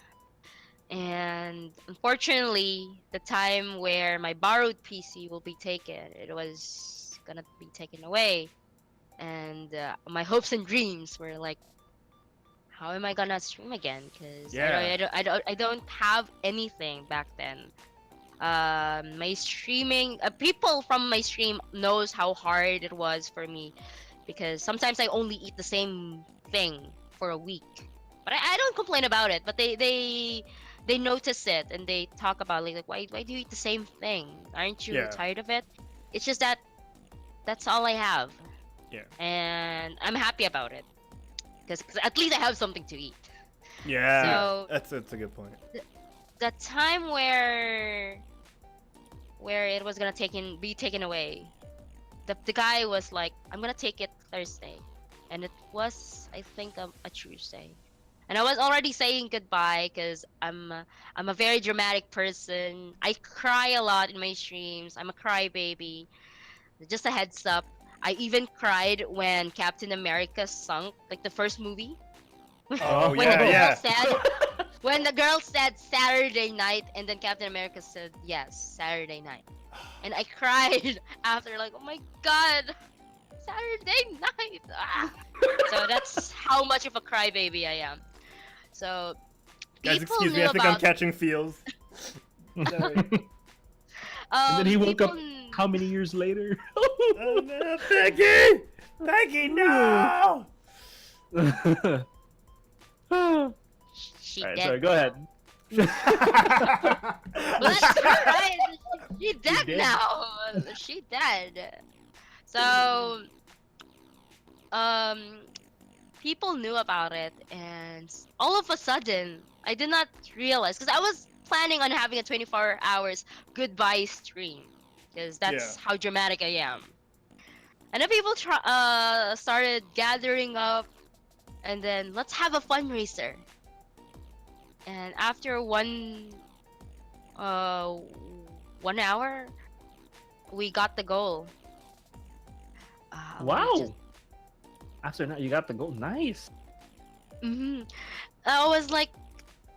and unfortunately, the time where my borrowed PC will be taken, it was gonna be taken away, and my hopes and dreams were like, how am I gonna stream again? Because Yeah. I don't have anything back then. My streaming, people from my stream knows how hard it was for me, because sometimes I only eat the same thing for a week. But I don't complain about it. But they notice it and they talk about like why do you eat the same thing? Aren't you Yeah. tired of it? It's just that that's all I have. Yeah. And I'm happy about it, because at least I have something to eat. Yeah. So- That's a good point. The time where it was gonna be taken away, the guy was like, I'm gonna take it Thursday, and it was, I think, a Tuesday, and I was already saying goodbye because I'm a very dramatic person. I cry a lot in my streams. I'm a crybaby. Just a heads up. I even cried when Captain America sunk, like the first movie. Oh, when yeah, the girl yeah. said, when the girl said Saturday night, and then Captain America said yes, Saturday night, and I cried after, like, oh my god, Saturday night. Ah. So that's how much of a crybaby I am. So Guys, people excuse me. knew I think I'm about. catching feels. And then he woke up people how many years later? Oh no, Becky! Becky, no! She Alright, dead. sorry, go ahead. But that's her, right? She dead dead? now. She dead. So, people knew about it, and all of a sudden, I did not realize, because I was planning on having a 24 hours goodbye stream, because that's Yeah. how dramatic I am. And then people started gathering up, and then let's have a fundraiser. And after 1 hour, we got the goal. Wow. After that, you got the goal. Nice. I was like,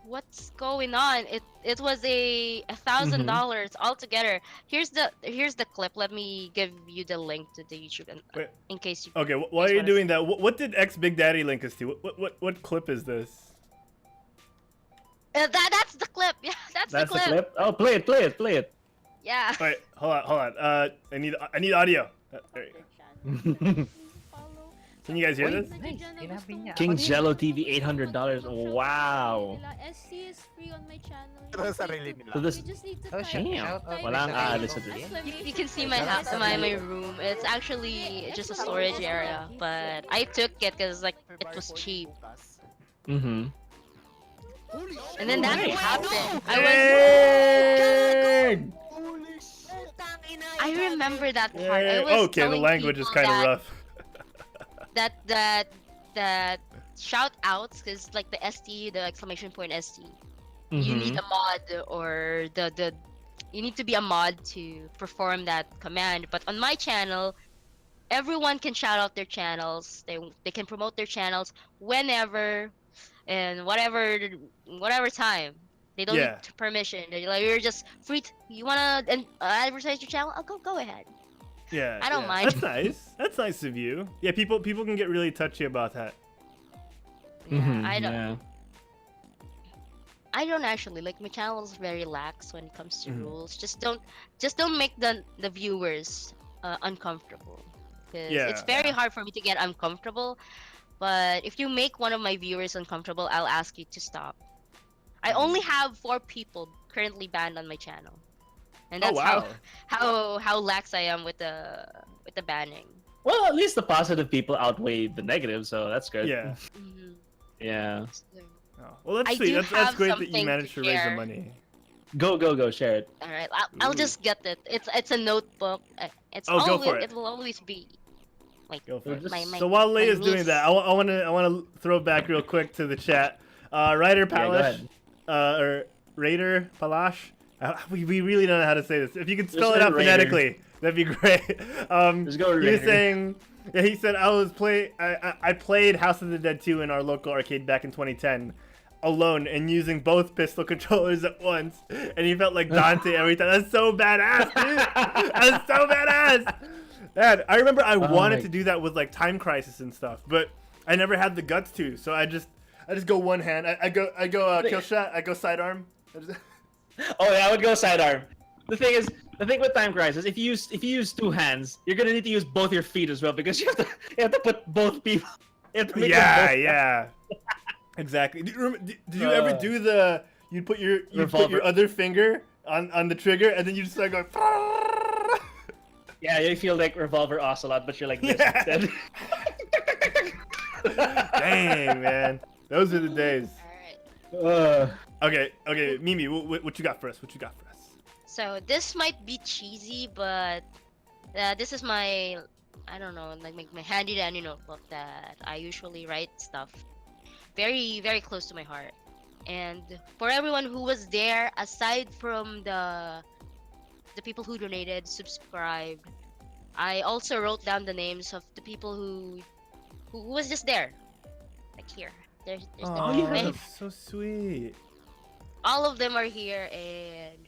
what's going on? It was $1,000 altogether. Here's the clip. Let me give you the link to the YouTube, Wait. in case you. Okay, while you're doing that, what did X Big Daddy link us to? What clip is this? That's the clip. Yeah, that's That's the clip. Oh, play it. Yeah. Wait, hold on. I need audio. There you go. Can you guys hear this? King Jello TV, $800. Wow. SC is free on my channel. So this, You just need to Oh, type shit. damn. Shout out. Walang Shout out. aalis sa dun. You can see my house, my room. It's actually just a storage area, but I took it because like it was cheap. Mm-hmm. And then that Nice. happened. I remember that part. I was Okay, the telling language is people kind of that- rough. that shout outs, because like the ST, the exclamation point ST, you Mm-hmm. need a mod, or the you need to be a mod to perform that command. But on my channel, everyone can shout out their channels. They can promote their channels whenever and whatever time. They don't Yeah. need permission. You're just free. You wanna advertise your channel? Oh, go ahead. Yeah. I don't yeah. mind. That's nice. That's nice of you. Yeah, people can get really touchy about that. Yeah, Mm-hmm. I don't actually, like, my channel is very lax when it comes to Mhm. rules. Just don't make the viewers uncomfortable, because Yeah. it's very hard for me to get uncomfortable. But if you make one of my viewers uncomfortable, I'll ask you to stop. I only have 4 people currently banned on my channel, and Oh, that's wow. how lax I am with the banning. Well, at least the positive people outweigh the negative, so that's good. Yeah. Mhm. Yeah. Oh, well, that's I sweet. do That's have great that you something managed to to raise the share. money. Go, share it. All right, I'll Ooh. just get it. It's a notebook. It's Oh, go always for it. will always be. Like Go for it. my So while my Leia's doing niece. that, I want to throw back real quick to the chat. Ryder go Palash, ahead. Or Raider Palash. We really don't know how to say this. If you could spell Just it out go Raider. phonetically, that'd be great. Just go He was Raider. saying, yeah, he said I played House of the Dead 2 in our local arcade back in 2010. Alone and using both pistol controllers at once, and he felt like Dante every time. That's so badass, dude. That's so badass. Man, I remember I wanted to do that with like Time Crisis and stuff, but I never had the guts to. So I just go one hand. I go kill shot. I go sidearm. Oh yeah, I would go sidearm. The thing with Time Crisis, if you use two hands, you're gonna need to use both your feet as well because you have to put both people. You have to make them both. Yeah. Exactly. Did you ever do the? You put your other finger on the trigger and then you just start going. Yeah, you feel like Revolver Ocelot, but you're like this instead. Dang, man, those are the days. All right. Okay, Mimi, what you got for us? What you got for us? So this might be cheesy, but this is my, I don't know, like my handy dandy notebook that I usually write stuff. Very, very close to my heart. And for everyone who was there, aside from the people who donated, subscribed, I also wrote down the names of the people who was just there. Like here. There's Oh, the yeah, name. that's so sweet. All of them are here, and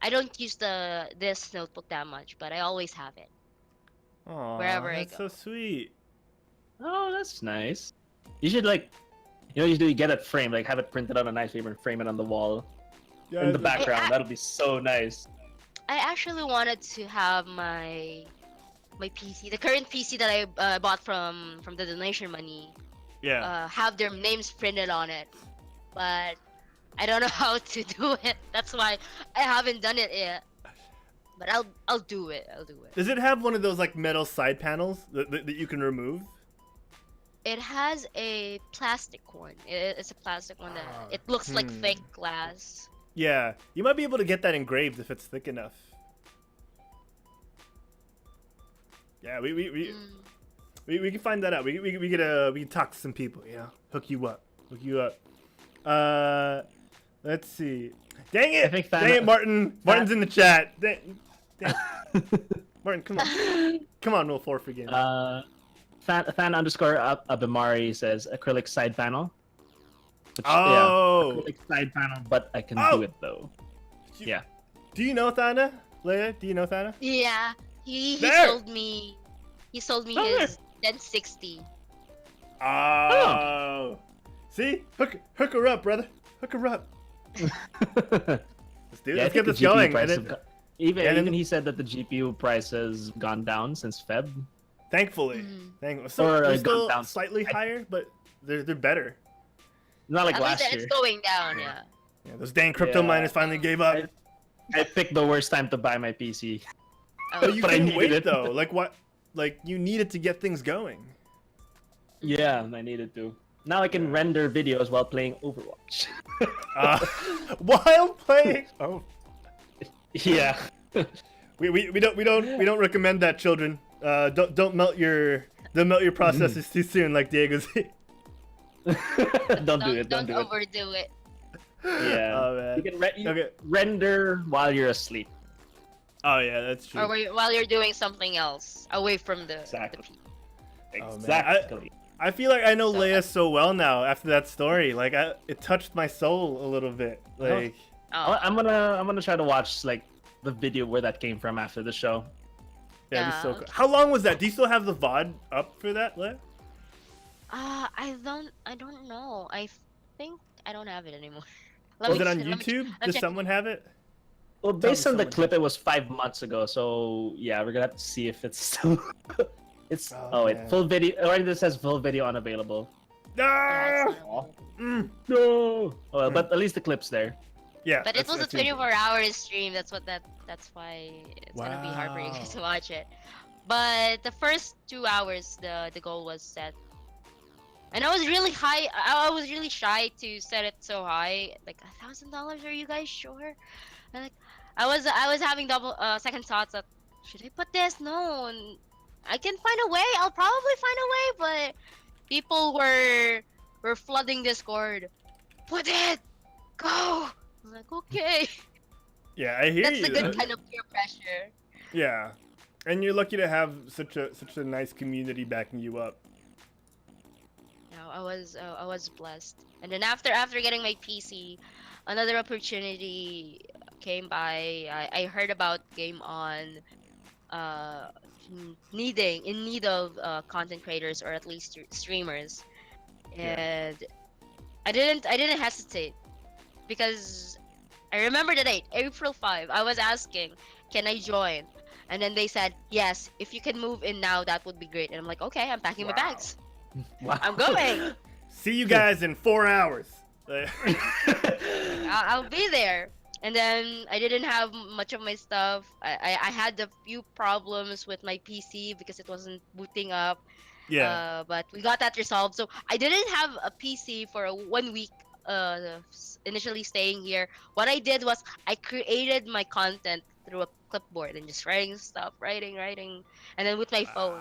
I don't use this notebook that much, but I always have it. Oh, Wherever I that's go. so sweet. Oh, that's nice. You should you get it framed, like have it printed on a nice paper and frame it on the wall Yeah, in the I- background. That'll be so nice. I actually wanted to have my PC, the current PC that I bought from the donation money, Yeah. have their names printed on it, but I don't know how to do it. That's why I haven't done it yet. But I'll do it. I'll do it. Does it have one of those like metal side panels that you can remove? It has a plastic one. It's a plastic one that it looks like fake glass. Yeah, you might be able to get that engraved if it's thick enough. Yeah, we can find that out. We can talk to some people. You know, hook you up. Let's see. Dang it! I think Dang it, Martin. Martin's in the chat. Dang. Martin, come on, we'll forfeit again. Fan underscore Abimari says acrylic side panel. Which, Oh. acrylic side panel, but I can Oh. do it though. Yeah. Do you know Thana? Leia, do you know Thana? Yeah, he There! sold me. He sold me Oh, his 1060. Oh. See? Hook her up, brother. Hook her up. Let's do it. Yeah, I Let's think get the this GPU going. price And have it- got- even and then- even he said that the GPU price has gone down since Feb. Thankfully. Mhm. So Or, they're gone still down slightly slightly. higher, but they're better. Not like At least last year. it's going down. Yeah. Yeah, those dang crypto Yeah. miners finally gave up. I picked the worst time to buy my PC. But you But I couldn't needed wait it. though. Like what? Like you needed to get things going. Yeah, I needed to. Now I can render videos while playing Overwatch. While playing. Oh. Yeah. We don't recommend that, children. Don't melt your processors too soon, like Diego said. Don't do it. Don't Don't do it. overdo it. Yeah. Oh man. You can Okay. render while you're asleep. Oh yeah, that's true. Or while you're doing something else away from the Exactly. PC. Oh, man. Exactly. I feel like I know So- Leia so well now after that story. Like it touched my soul a little bit. Like Oh. I'm gonna try to watch like the video where that came from after the show. yeah, it'd be so Yeah. cool. How long was that? Do you still have the VOD up for that, Leia? I don't know. I think I don't have it anymore. Was it on let me- YouTube? let me Does check. someone have it? Well, Tell me based on the someone clip, it was 5 months ago. So yeah, we're gonna have to see if it's still. It's Oh, wait, man. full video. Already this says full video unavailable. No. Yeah, it's not- Mm. No. Oh, well, but at least the clip's there. Yeah. But it was a that's the important. 24-hour stream. That's why it's gonna be heartbreaking Wow. to watch it. But the first 2 hours, the goal was set, and I was really high. I was really shy to set it so high, like $1,000. Are you guys sure? And like, I was having second thoughts that should I put this? No, and I can find a way. I'll probably find a way, but people were flooding Discord. Put it, go. I'm like, okay. Yeah, I hear That's you. the good kind of peer pressure. Yeah, and you're lucky to have such a nice community backing you up. No, I was blessed. And then after getting my PC, another opportunity came by. I heard about Game On in need of content creators or at least streamers. Yeah. And I didn't hesitate because I remember the date, April 5. I was asking, can I join? And then they said, yes, if you can move in now, that would be great. And I'm like, okay, I'm packing my Wow. bags. Wow. I'm going. See you guys in 4 hours. I'll be there. And then I didn't have much of my stuff. I had a few problems with my PC because it wasn't booting up. Yeah. But we got that resolved. So I didn't have a PC for 1 week. Initially staying here, what I did was I created my content through a clipboard and just writing stuff, writing, and then with my phone.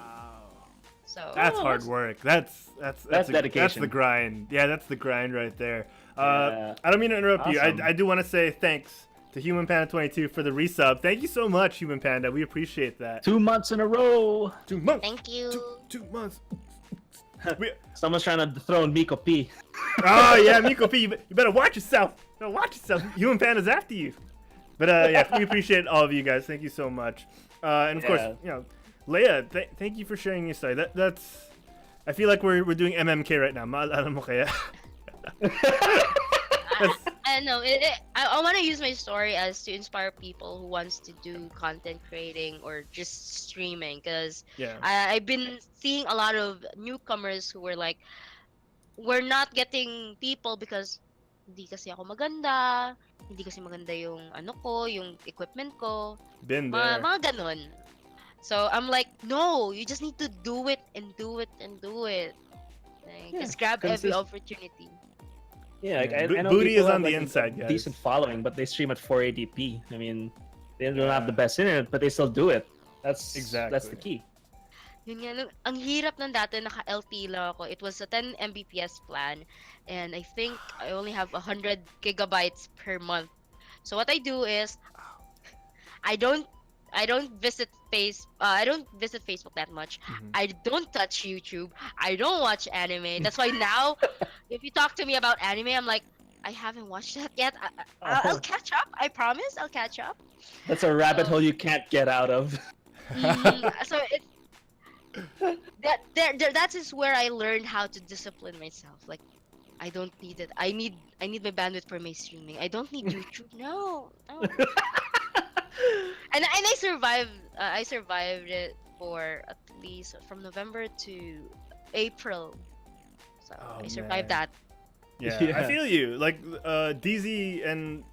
So That's hard work. That's dedication. That's the grind. Yeah, that's the grind right there. Yeah. I don't mean to interrupt you. Awesome. I do want to say thanks to Human Panda 22 for the resub. Thank you so much, Human Panda. We appreciate that. 2 months in a row. 2 months. thank you. 2 months. Someone's trying to dethrone Miko P. Oh yeah, Miko P, you better watch yourself. Human Panda's after you. But yeah, we appreciate all of you guys. Thank you so much. And of course, Leia, thank you for sharing your story. That's. I feel like we're doing MMK right now. Maalala mo kaya? I know. I want to use my story as to inspire people who wants to do content creating or just streaming, because Yeah. I've been seeing a lot of newcomers who were like, we're not getting people because hindi kasi ako maganda, hindi kasi maganda yung yung equipment ko, Been there. mga ganun. So I'm like, no, you just need to do it and do it and do it. Like, Yeah, just grab every consist- opportunity. Yeah, like, Yeah, I know booty people is have, on the like, inside, a guys. decent following, but they stream at 480p. I mean, they don't have the Yeah. best internet, but they still do it. That's Exactly. the key. Yun nga, ang hirap ng dati, naka-LT lang ako. It was a 10 Mbps plan, and I think I only have 100 gigabytes per month. So what I do is, I don't visit Facebook that much. Mhm. I don't touch YouTube. I don't watch anime. That's why now, if you talk to me about anime, I'm like, I haven't watched that yet. I'll catch up. I promise, I'll catch up. That's a rabbit So- hole you can't get out of. So it that is where I learned how to discipline myself. Like, I don't need it. I need my bandwidth for my streaming. I don't need YouTube. No. And I survived. I survived it for at least from November to April. So Oh, I survived man. that. Yeah, Yeah. I feel you. Like DZ and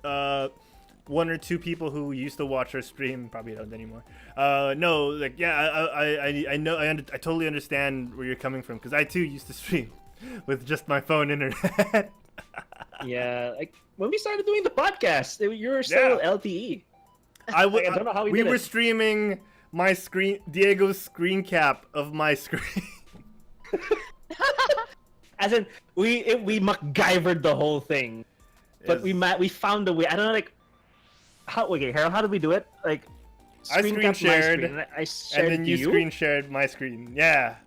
1 or 2 people who used to watch our stream probably don't anymore. No, like yeah, I know I totally understand where you're coming from, because I too used to stream with just my phone internet. Yeah, like when we started doing the podcast, you were still Yeah. LTE. I Like, I don't know how we did were it. streaming my screen, Diego's screen cap of my screen. As in, we MacGyvered the whole thing, but Yes. we found a way. I don't know, like how. Okay, Harold, how did we do it? Like, I screen capped my shared, screen, and I shared And then to you screen shared my screen. Yeah.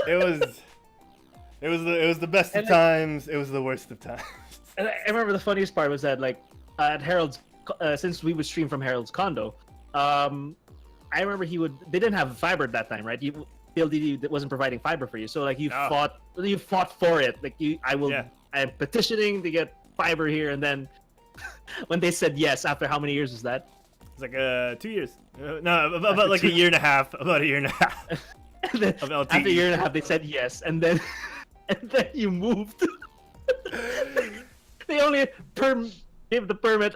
It was the best of And, like- times. It was the worst of times. And I remember the funniest part was that, like, at Harold's, since we would stream from Harold's condo, I remember they didn't have fiber at that time, right? PLDT wasn't providing fiber for you, so like you No. fought for it. Like Yeah. I'm petitioning to get fiber here, and then when they said yes, after how many years was that? It's like 2 years. No, about like a year and a half. About a year and a half And then, of LTE. after a year and a half, they said yes, and then you moved. They only gave the permit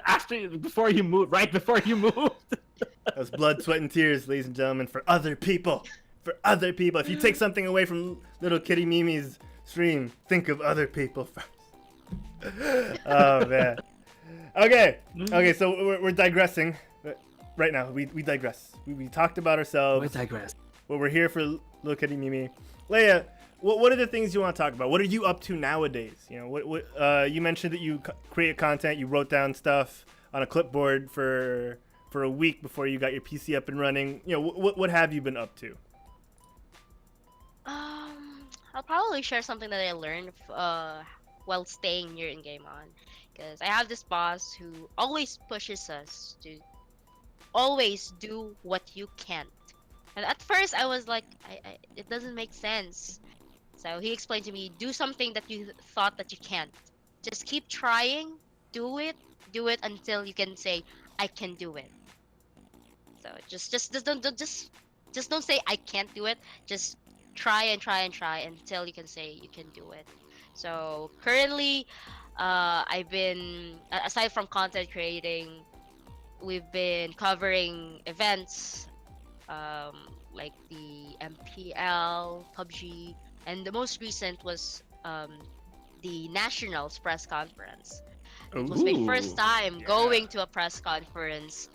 before you moved, right before you moved. That was blood, sweat, and tears, ladies and gentlemen, for other people. For other people. If you take something away from LittleKittyMimi's stream, think of other people first. Oh man. Okay. So we're digressing. right now we digress. We talked about ourselves. We digress. Well, we're here for LittleKittyMimi. Leia, what are the things you want to talk about? What are you up to nowadays? You know, what you mentioned that you create content, you wrote down stuff on a clipboard for a week before you got your PC up and running. You know, what have you been up to? I'll probably share something that I learned while staying here in Game On, because I have this boss who always pushes us to always do what you can't. And at first I was like, it doesn't make sense. So he explained to me, do something that you thought that you can't. Just keep trying, do it until you can say, I can do it. So just don't say I can't do it. Just try and try and try until you can say you can do it. So currently, I've been, aside from content creating, we've been covering events like the MPL, PUBG, and the most recent was the Nationals press conference. It was my first time going to a press conference.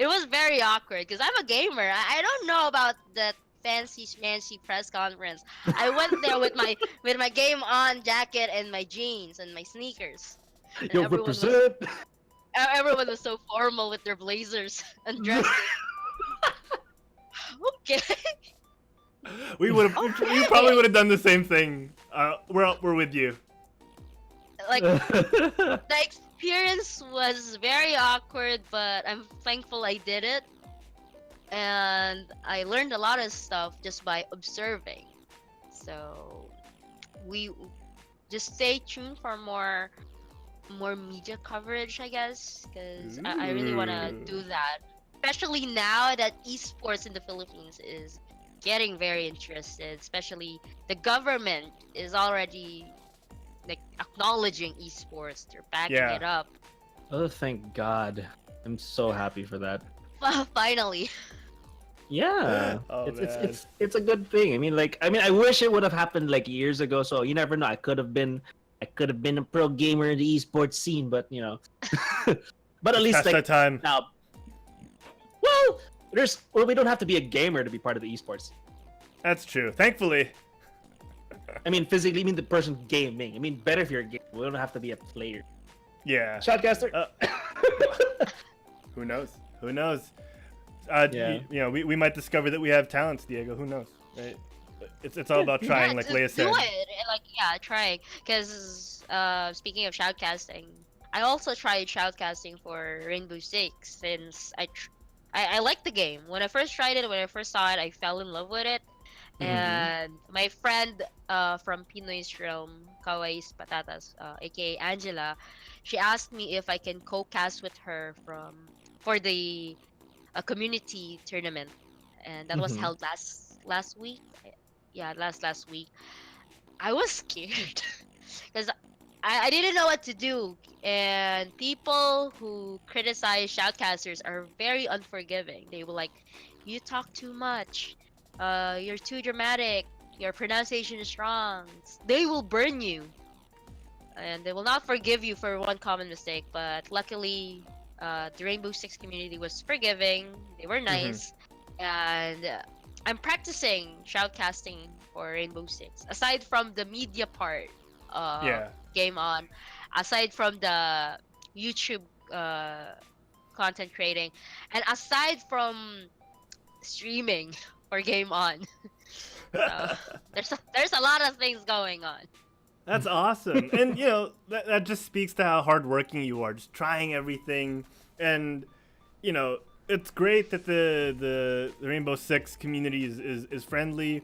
It was very awkward because I'm a gamer. I don't know about that fancy schmancy press conference. I went there with my Game On jacket and my jeans and my sneakers. And Yo, represent. everyone was so formal with their blazers and dresses. Okay. We probably would have done the same thing. We're with you. Like, the experience was very awkward, but I'm thankful I did it. And I learned a lot of stuff just by observing. So we just stay tuned for more media coverage, I guess, because I really want to do that, especially now that esports in the Philippines is getting very interested. Especially the government is already like acknowledging esports. They're backing it up. Oh, thank God! I'm so happy for that. Finally. Yeah, Oh, it's a good thing. I wish it would have happened like years ago. So you never know. I could have been a pro gamer in the esports scene, but you know. But at least past like that time. now. Well, we don't have to be a gamer to be part of the esports. That's true. Thankfully. Physically, the person gaming. Better if you're a gamer. We don't have to be a player. Yeah. Shotcaster. Who knows? Yeah. You know, we might discover that we have talents, Diego. Who knows, right? It's all about trying, like Leia said. Do it. Trying. Because speaking of shoutcasting, I also tried shoutcasting for Rainbow Six since I like the game. When I first tried it, when I first saw it, I fell in love with it. And my friend from Pinoy's Realm, Kawaii's Patatas, aka Angela, she asked me if I can co-cast with her for the community tournament, and that was held last week. Yeah, last week. I was scared because I didn't know what to do, and people who criticize shoutcasters are very unforgiving. They were like, "You talk too much. You're too dramatic. Your pronunciation is wrong." They will burn you, and they will not forgive you for one common mistake. But luckily, the Rainbow Six community was forgiving. They were nice, and I'm practicing shoutcasting for Rainbow Six. Aside from the media part, Game On, aside from the YouTube content creating, and aside from streaming for Game On, there's a lot of things going on. That's awesome. And you know, that just speaks to how hardworking you are, just trying everything. And you know, it's great that the Rainbow Six community is friendly,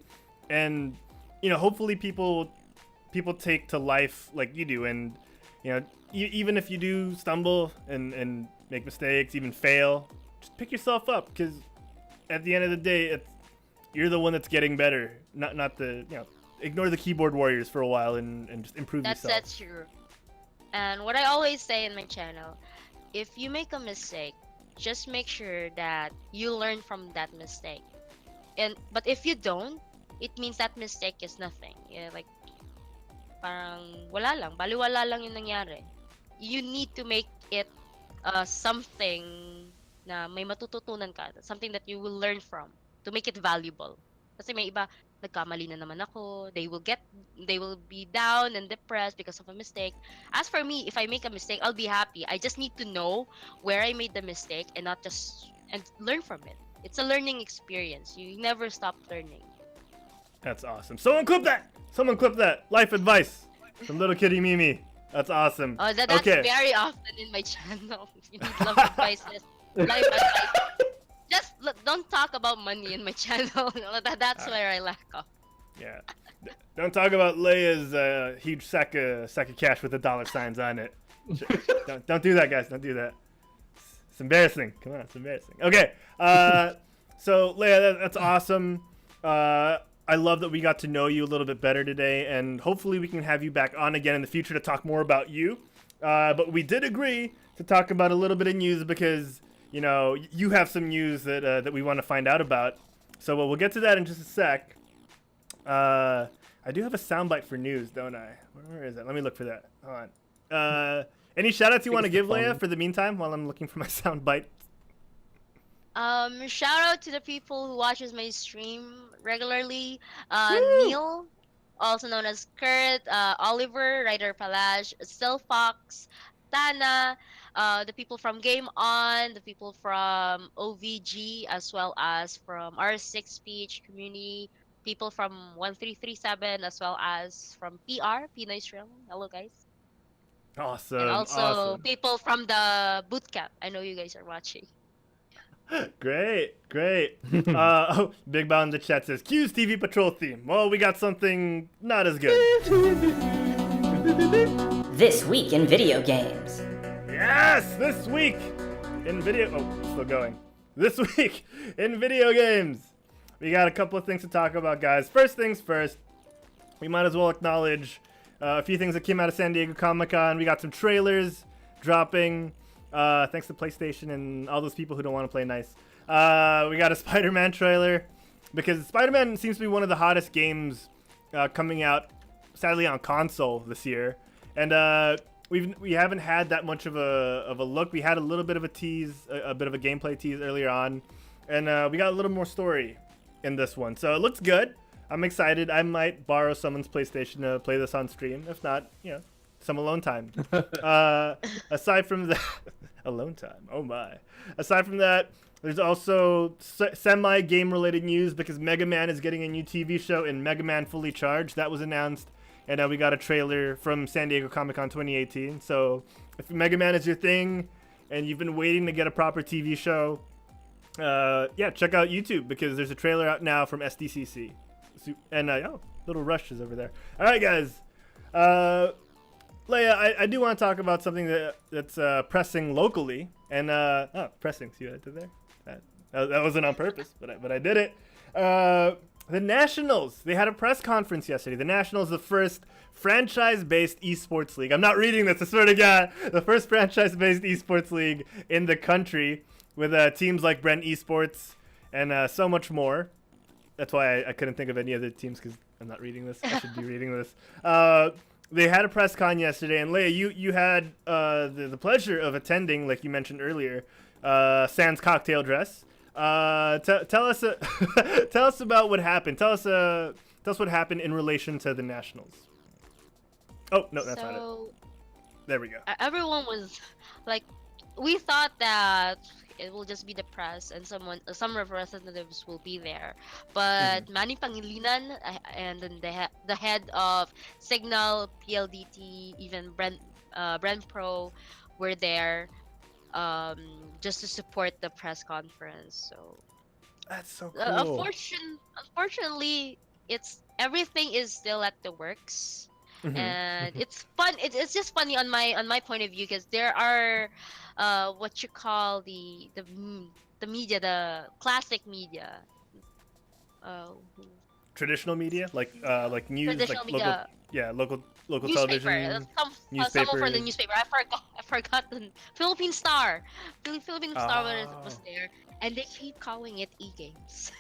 and you know, hopefully people take to life like you do. And you know, even if you do stumble and make mistakes, even fail, just pick yourself up, because at the end of the day, you're the one that's getting better, not the, you know, ignore the keyboard warriors for a while and just improve yourself. That's true. And what I always say in my channel, if you make a mistake, just make sure that you learn from that mistake. But if you don't, it means that mistake is nothing. Yeah, like parang wala lang, baliwala lang yung nangyari. You need to make it something na may matututunan ka, something that you will learn from to make it valuable. Kasi may iba, nagkamali na naman ako, they will be down and depressed because of a mistake. As for me, if I make a mistake, I'll be happy. I just need to know where I made the mistake and not just and learn from it. It's a learning experience. You never stop learning. That's awesome. Someone clip that. Someone clip that. Life advice from LittleKittyMimi. That's awesome. Oh, that's okay. very often in my channel. You need love advices, life advice. Just don't talk about money in my channel. That's where I lack off. Yeah. Don't talk about Leia's huge sack of cash with the dollar signs on it. Don't do that, guys. Don't do that. It's embarrassing. Come on, it's embarrassing. Okay. So Leia, that's awesome. I love that we got to know you a little bit better today, and hopefully we can have you back on again in the future to talk more about you. But we did agree to talk about a little bit of news because, you know, you have some news that we want to find out about. So we'll get to that in just a sec. I do have a soundbite for news, don't I? Where is it? Let me look for that. Hold on. Any shout-outs you want to give, Leia, for the meantime, while I'm looking for my soundbite? Shout out to the people who watches my stream regularly. Woo! Neil, also known as Kurt, Oliver, Ryder Palash, Still Fox, Tana, the people from Game On, the people from OVG, as well as from R6 Speech Community, people from 1337, as well as from PR, Pinoy Stream. Hello, guys. Awesome. And also awesome. people from the bootcamp. I know you guys are watching. Great. Oh, Big Bow in the chat says, Q's TV Patrol theme. Well, we got something not as good. This week in video games. Yes, this week in video... Oh, still going. This week in video games. We got a couple of things to talk about, guys. First things first, we might as well acknowledge a few things that came out of San Diego Comic-Con. We got some trailers dropping. Thanks to PlayStation and all those people who don't want to play nice. We got a Spider-Man trailer because Spider-Man seems to be one of the hottest games coming out, sadly, on console this year. And we haven't had that much of a look. We had a little bit of a tease, a bit of a gameplay tease earlier on, and we got a little more story in this one. So it looks good. I'm excited. I might borrow someone's PlayStation to play this on stream. If not, you know, some alone time. Aside from that, alone time. Oh my. Aside from that, there's also semi-game related news because Mega Man is getting a new TV show in Mega Man Fully Charged. That was announced, and we got a trailer from San Diego Comic-Con 2018. So if Mega Man is your thing and you've been waiting to get a proper TV show, yeah, check out YouTube because there's a trailer out now from SDCC. And oh, Little Rush is over there. All right, guys. Leia, I do want to talk about something that's pressing locally, and pressing. See what I did there? That wasn't on purpose, but I did it. The Nationals. They had a press conference yesterday. The Nationals, the first franchise-based esports league. I'm not reading this. I swear to God, the first franchise-based esports league in the country with teams like Brent Esports and so much more. That's why I couldn't think of any other teams because I'm not reading this. I should be reading this. They had a press con yesterday, and Leia, you had the pleasure of attending, like you mentioned earlier, Sans cocktail dress. Tell us tell us about what happened. Tell us what happened in relation to the Nationals. Oh no, that's not it. There we go. Everyone was like, we thought that it will just be the press and some representatives will be there, but Manny Pangilinan and then the head of Signal, PLDT, even Brent Pro were there just to support the press conference. So that's so cool. Unfortunately, everything is still at the works. And it's fun. It's just funny on my point of view because there are what you call the media, the classic media, traditional media, like news, traditional like media, local newspaper. television, Someone for the newspaper. I forgot the Philippine Star. Philippine Star was there, and they keep calling it e-games.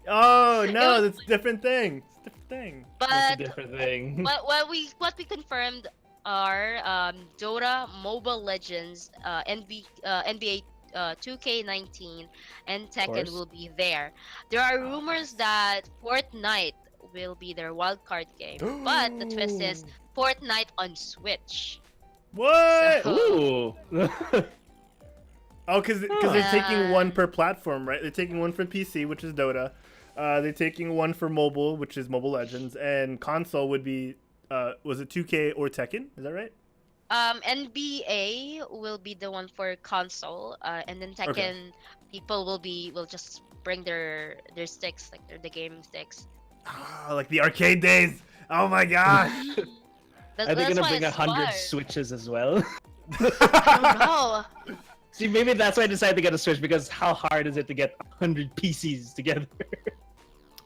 Oh no, that's a different thing. It's a different thing. But It's a different thing. what we confirmed are Dota, Mobile Legends, NBA 2K19 and Tekken course. will be there. There are rumors that Fortnite will be their wildcard game, but the twist is Fortnite on Switch. What? So- Ooh. Oh, because they're taking Yeah. one per platform, right? They're taking one for PC, which is Dota. They're taking one for mobile, which is Mobile Legends, and console would be was it 2K or Tekken? Is that right? NBA will be the one for console, and then Tekken Okay. people will just bring their sticks, like the gaming sticks. Ah, like the arcade days. Oh my gosh. That's, Are they that's gonna why bring it's 100 fun. Switches as well? I don't know. See, maybe that's why I decided to get a Switch, because how hard is it to get 100 PCs together?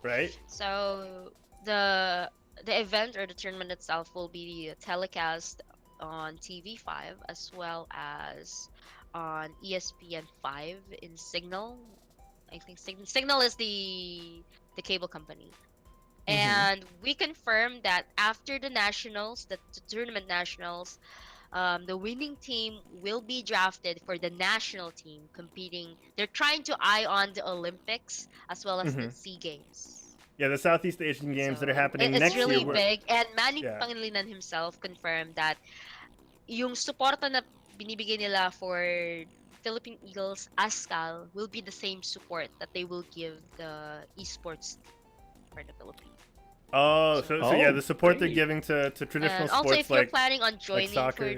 Right? So the event or the tournament itself will be telecast on TV5 as well as on ESPN5 in Signal. I think Signal is the cable company. And we confirmed that after the nationals, the tournament nationals, the winning team will be drafted for the national team competing. They're trying to eye on the Olympics as well as the SEA Games. Yeah, the Southeast Asian Games that are So, happening it's next really year. big. And Manny Yeah. Pangilinan himself confirmed that yung suporta na binibigay nila for Philippine Eagles ASCAL will be the same support that they will give the esports for the Philippines. Oh, so yeah, Oh, the support they're great. giving to traditional And also, sports if you're like planning on joining soccer.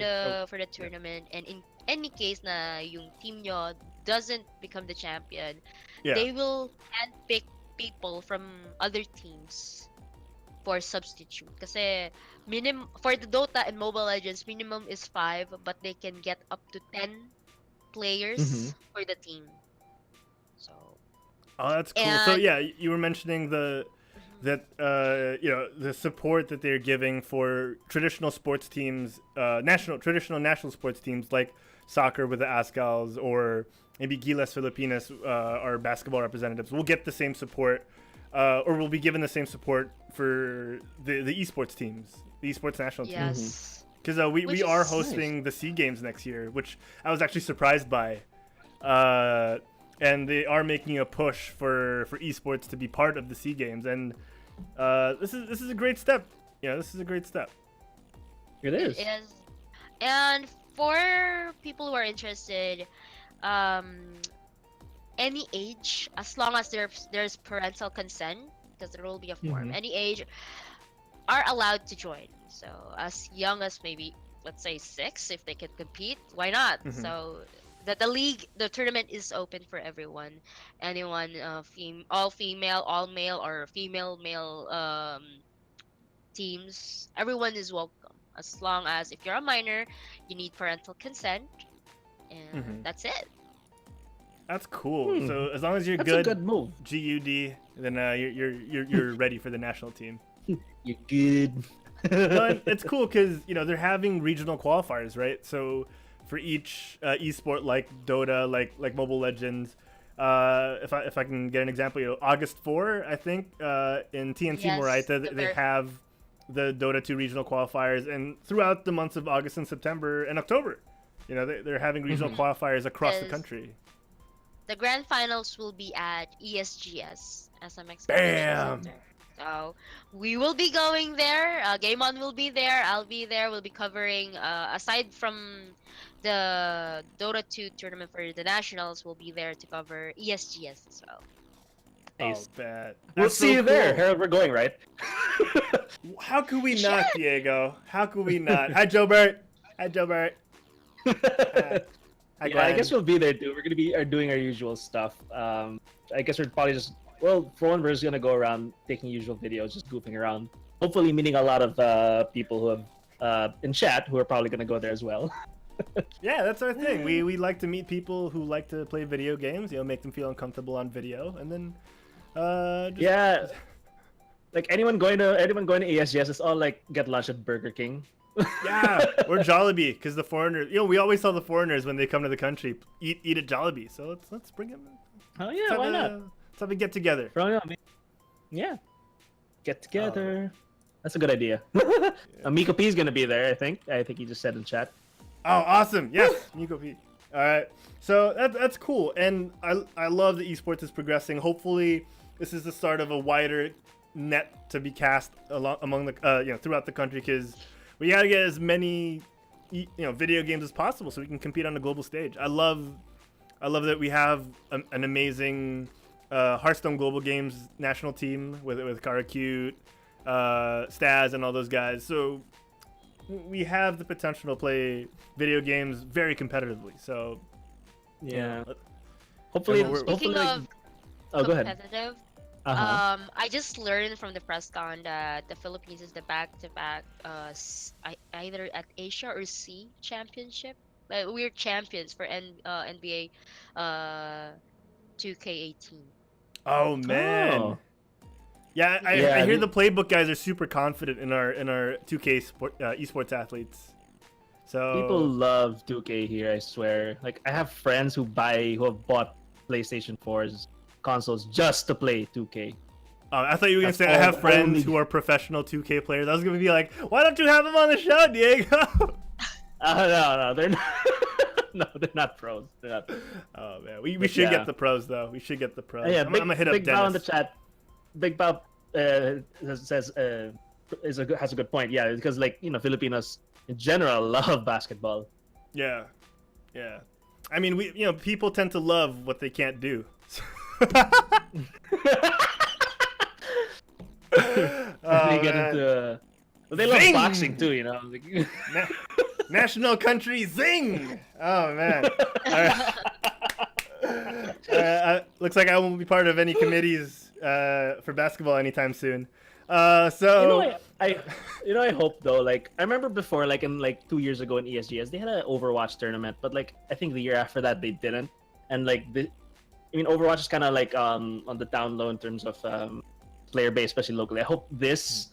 for the tournament, and in any case na yung team nyo doesn't become the champion, yeah. they will handpick people from other teams for substitute. Kasi for the Dota and Mobile Legends, minimum is 5, but they can get up to 10 players for the team. So Oh, that's cool. So And- yeah, you were mentioning the support that they're giving for traditional sports teams, traditional national sports teams like soccer with the Ascals or maybe Gilas Filipinas, our basketball representatives. Will get the same support, or will be given the same support for the esports teams, the esports national teams. yes. Because we Which are is hosting the SEA Games next year, which I was actually surprised by. And they are making a push for esports to be part of the SEA Games, and this is a great step. Yeah, this is a great step. It is. It is. And for people who are interested, any age, as long as there's parental consent, because there will be a form, any age are allowed to join. So as young as maybe, let's say 6, if they can compete, why not? So the tournament is open for everyone, anyone, all female, all male, or female male teams. Everyone is welcome, as long as if you're a minor, you need parental consent, and that's it. That's cool. So as long as you're That's good, a good move. GUD, then you're ready for the national team. You're good. But it's cool because they're having regional qualifiers, right? So for each esport like Dota, like Mobile Legends, if I can get an example, August 4, I think, in TNT Yes, Moraita, they have the Dota 2 regional qualifiers, and throughout the months of August and September and October, they're having regional qualifiers across the Yes. country. The grand finals will be at ESGS, SMX Bam! Convention Center. So we will be going there. Game On will be there. I'll be there. We'll be covering, aside from the Dota 2 tournament for the nationals, we'll be there to cover ESGS as well. Nice. Oh, bet. We'll That's see so you there. cool. Harold, we're going, right? How could we not, Diego? How could we not? Hi, Joebert. Hi, Joebert. Hi, Yeah, I Glenn. guess we'll be there too. We're gonna be doing our usual stuff. I guess we're probably just for one, we're just gonna go around taking usual videos, just goofing around. Hopefully, meeting a lot of people who have in chat who are probably gonna go there as well. Yeah, that's our thing. We like to meet people who like to play video games. Make them feel uncomfortable on video, and then just, Yeah, like anyone going to ESGS, it's all like get lunch at Burger King. yeah, or Jollibee, because the foreigners. We always tell the foreigners when they come to the country, eat at Jollibee. So let's bring them. Oh yeah, why not? Let's have a get together. Yeah, get together. That's a good idea. Miko P is gonna be there. I think he just said in chat. Oh, awesome! Yes, Nico P. All right. So that's cool, and I love that esports is progressing. Hopefully, this is the start of a wider net to be cast among the throughout the country, because we gotta get as many video games as possible so we can compete on a global stage. I love that we have an amazing Hearthstone Global Games national team with Karakute, Staz, and all those guys. So we have the potential to play video games very competitively. So yeah, hopefully, Speaking of oh, go ahead. competitive, Uh-huh. I just learned from the press con that the Philippines is the back-to-back either at Asia or C championship. Like, we're champions for NBA 2K18. oh man. Oh. Yeah, I Yeah, hear the- the playbook guys are super confident in our 2K esports athletes. So People love 2K here, I swear. Like, I have friends who have bought PlayStation 4's consoles just to play 2K. I thought you were gonna That's say I have friends only- who are professional 2K players. I was gonna be like, why don't you have them on the show, Diego? No, they're not. No, they're not pros. They're not. Oh man, we should yeah. get the pros though. We should get the pros. Yeah, I'm Big, gonna hit up Big Bao in the Dennis. chat. Big Bao says has a good point. Yeah, because Filipinos in general love basketball. Yeah. I mean, people tend to love what they can't do. They get man. into. But they love Zing! boxing too, you know. Like- National country zing! Oh man. Looks like I won't be part of any committees for basketball anytime soon. So I hope though. Like, I remember before, like in 2 years ago in ESGS, they had an Overwatch tournament, but like I think the year after that they didn't. And Overwatch is kind of like on the down low in terms of player base, especially locally. I hope this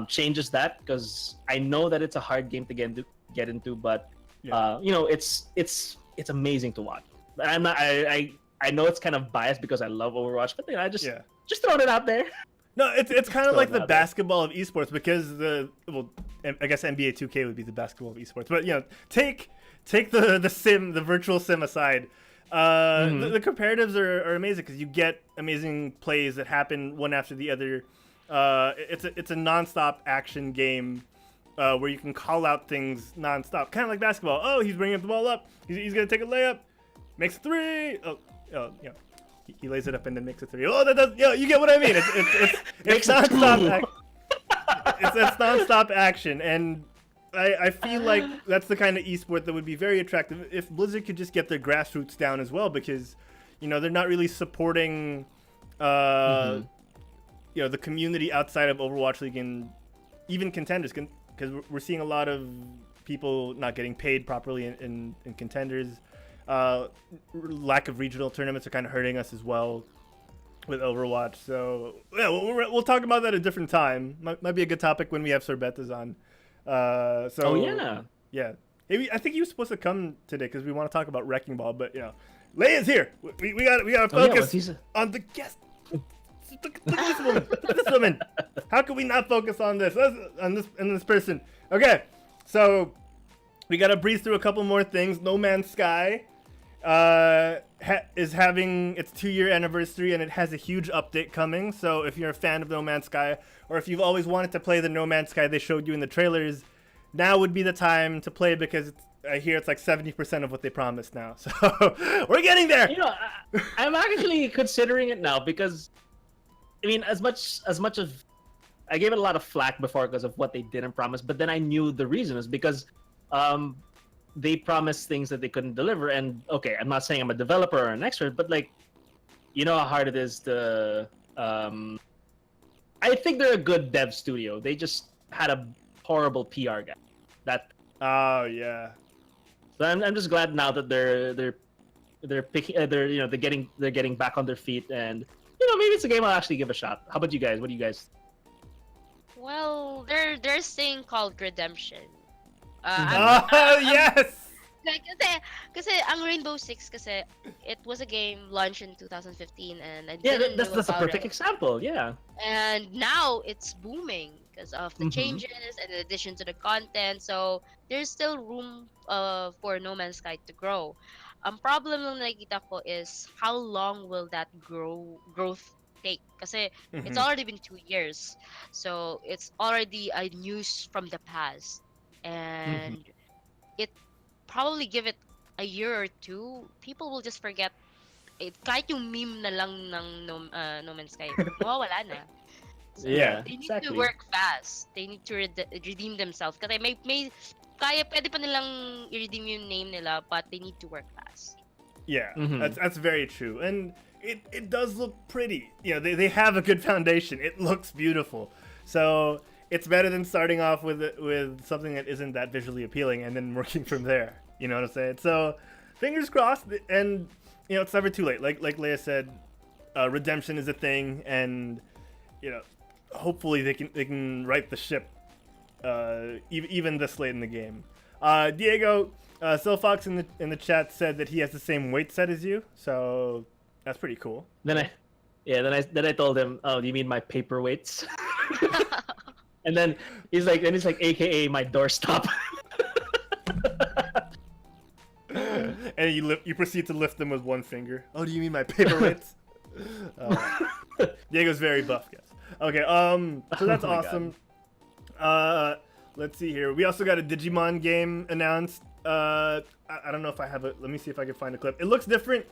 changes that, because I know that it's a hard game to get into, but Yeah. it's amazing to watch. I'm not. I know it's kind of biased because I love Overwatch, but I just throwing it out there. No, it's kind of Throw like it the out there. basketball of esports, because I guess NBA 2K would be the basketball of esports. But take the virtual sim aside. The comparatives are amazing, because you get amazing plays that happen one after the other. It's a nonstop action game where you can call out things nonstop, kind of like basketball. Oh, he's bringing the ball up. He's gonna take a layup, makes a three. He lays it up and then makes a three. Oh, you get what I mean. It's nonstop. It's nonstop action, and I feel like that's the kind of esport that would be very attractive if Blizzard could just get their grassroots down as well, because they're not really supporting the community outside of Overwatch League and even contenders, because we're seeing a lot of people not getting paid properly in contenders. Lack of regional tournaments are kind of hurting us as well with Overwatch. So yeah, we'll talk about that a different time. Might be a good topic when we have Sorbetas on. Yeah. Hey, I think he was supposed to come today because we want to talk about Wrecking Ball, but Leia's here. We got to focus on the guest. Look at this woman. How can we not focus on this person? Okay, so we got to breeze through a couple more things. No Man's Sky is having its 2-year anniversary, and it has a huge update coming. So if you're a fan of No Man's Sky, or if you've always wanted to play the No Man's Sky they showed you in the trailers, now would be the time to play, because I hear it's like 70% of what they promised now. So we're getting there. I'm actually considering it now, because as much of I gave it a lot of flack before because of what they didn't promise, but then I knew the reason is because they promised things that they couldn't deliver. And okay, I'm not saying I'm a developer or an expert, but how hard it is to I think they're a good dev studio. They just had a horrible PR guy. Oh yeah. So I'm just glad now that they're picking they're getting back on their feet, and maybe it's a game I'll actually give a shot. How about you guys? What do you guys? Well, there's this thing called Redemption. Yes. Kasi ang Rainbow Six, kasi it was a game launched in 2015, and I Yeah, didn't that's know a about perfect it. example. Yeah. And now it's booming because of the Mhm. changes and in addition to the content. So there's still room for No Man's Sky to grow. Ang problem na nakikita ko is how long will that growth take? Kasi it's already been 2 years, so it's already a news from the past, and it probably give it a year or two, people will just forget it. Kahit yung meme na lang ng No Man's Sky, mawawala na. So, Yeah, they need exactly. to work fast. They need to redeem themselves. Kasi pwede pa nilang i-redeem yung name nila, but they need to work fast. Yeah, that's very true, and it does look pretty. You know, they have a good foundation. It looks beautiful, so it's better than starting off with something that isn't that visually appealing and then working from there. You know what I'm saying? So, fingers crossed, and you know, it's never too late. Like Leia said, redemption is a thing, and you know, hopefully they can right the ship, even this late in the game. Diego, Silfox in the chat said that he has the same weight set as you, so that's pretty cool. Then I told him, "Oh, do you mean my paperweights?" And then he's like, AKA my doorstop. And you proceed to lift them with one finger. Oh, do you mean my paperweights? Diego's very buff, guys. Okay, so that's awesome. Let's see here. We also got a Digimon game announced. I don't know if I have it. Let me see if I can find a clip. It looks different,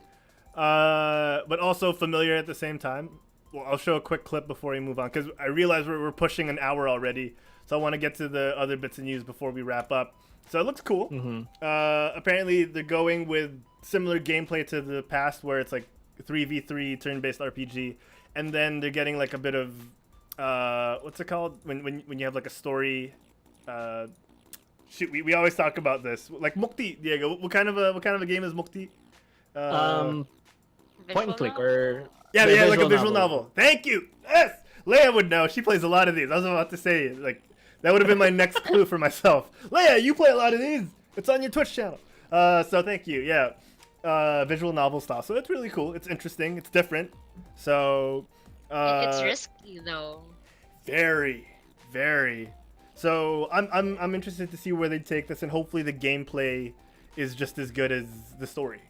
but also familiar at the same time. Well, I'll show a quick clip before we move on, because I realize we're pushing an hour already, so I want to get to the other bits of news before we wrap up. So it looks cool. Apparently, they're going with similar gameplay to the past, where it's like 3v3 turn-based RPG, and then they're getting like a bit of what's it called when you have like a story. Shoot, we always talk about this, like Mukti. Diego, what kind of a game is Mukti? Point and click or yeah, like a visual novel. Thank you. Yes, Leia would know. She plays a lot of these. I was about to say, like, that would have been my next clue for myself. Leia, you play a lot of these. It's on your Twitch channel. So thank you. Yeah, visual novel style. So it's really cool. It's interesting. It's different. So It's risky though. Very, very. So I'm interested to see where they take this, and hopefully the gameplay is just as good as the story.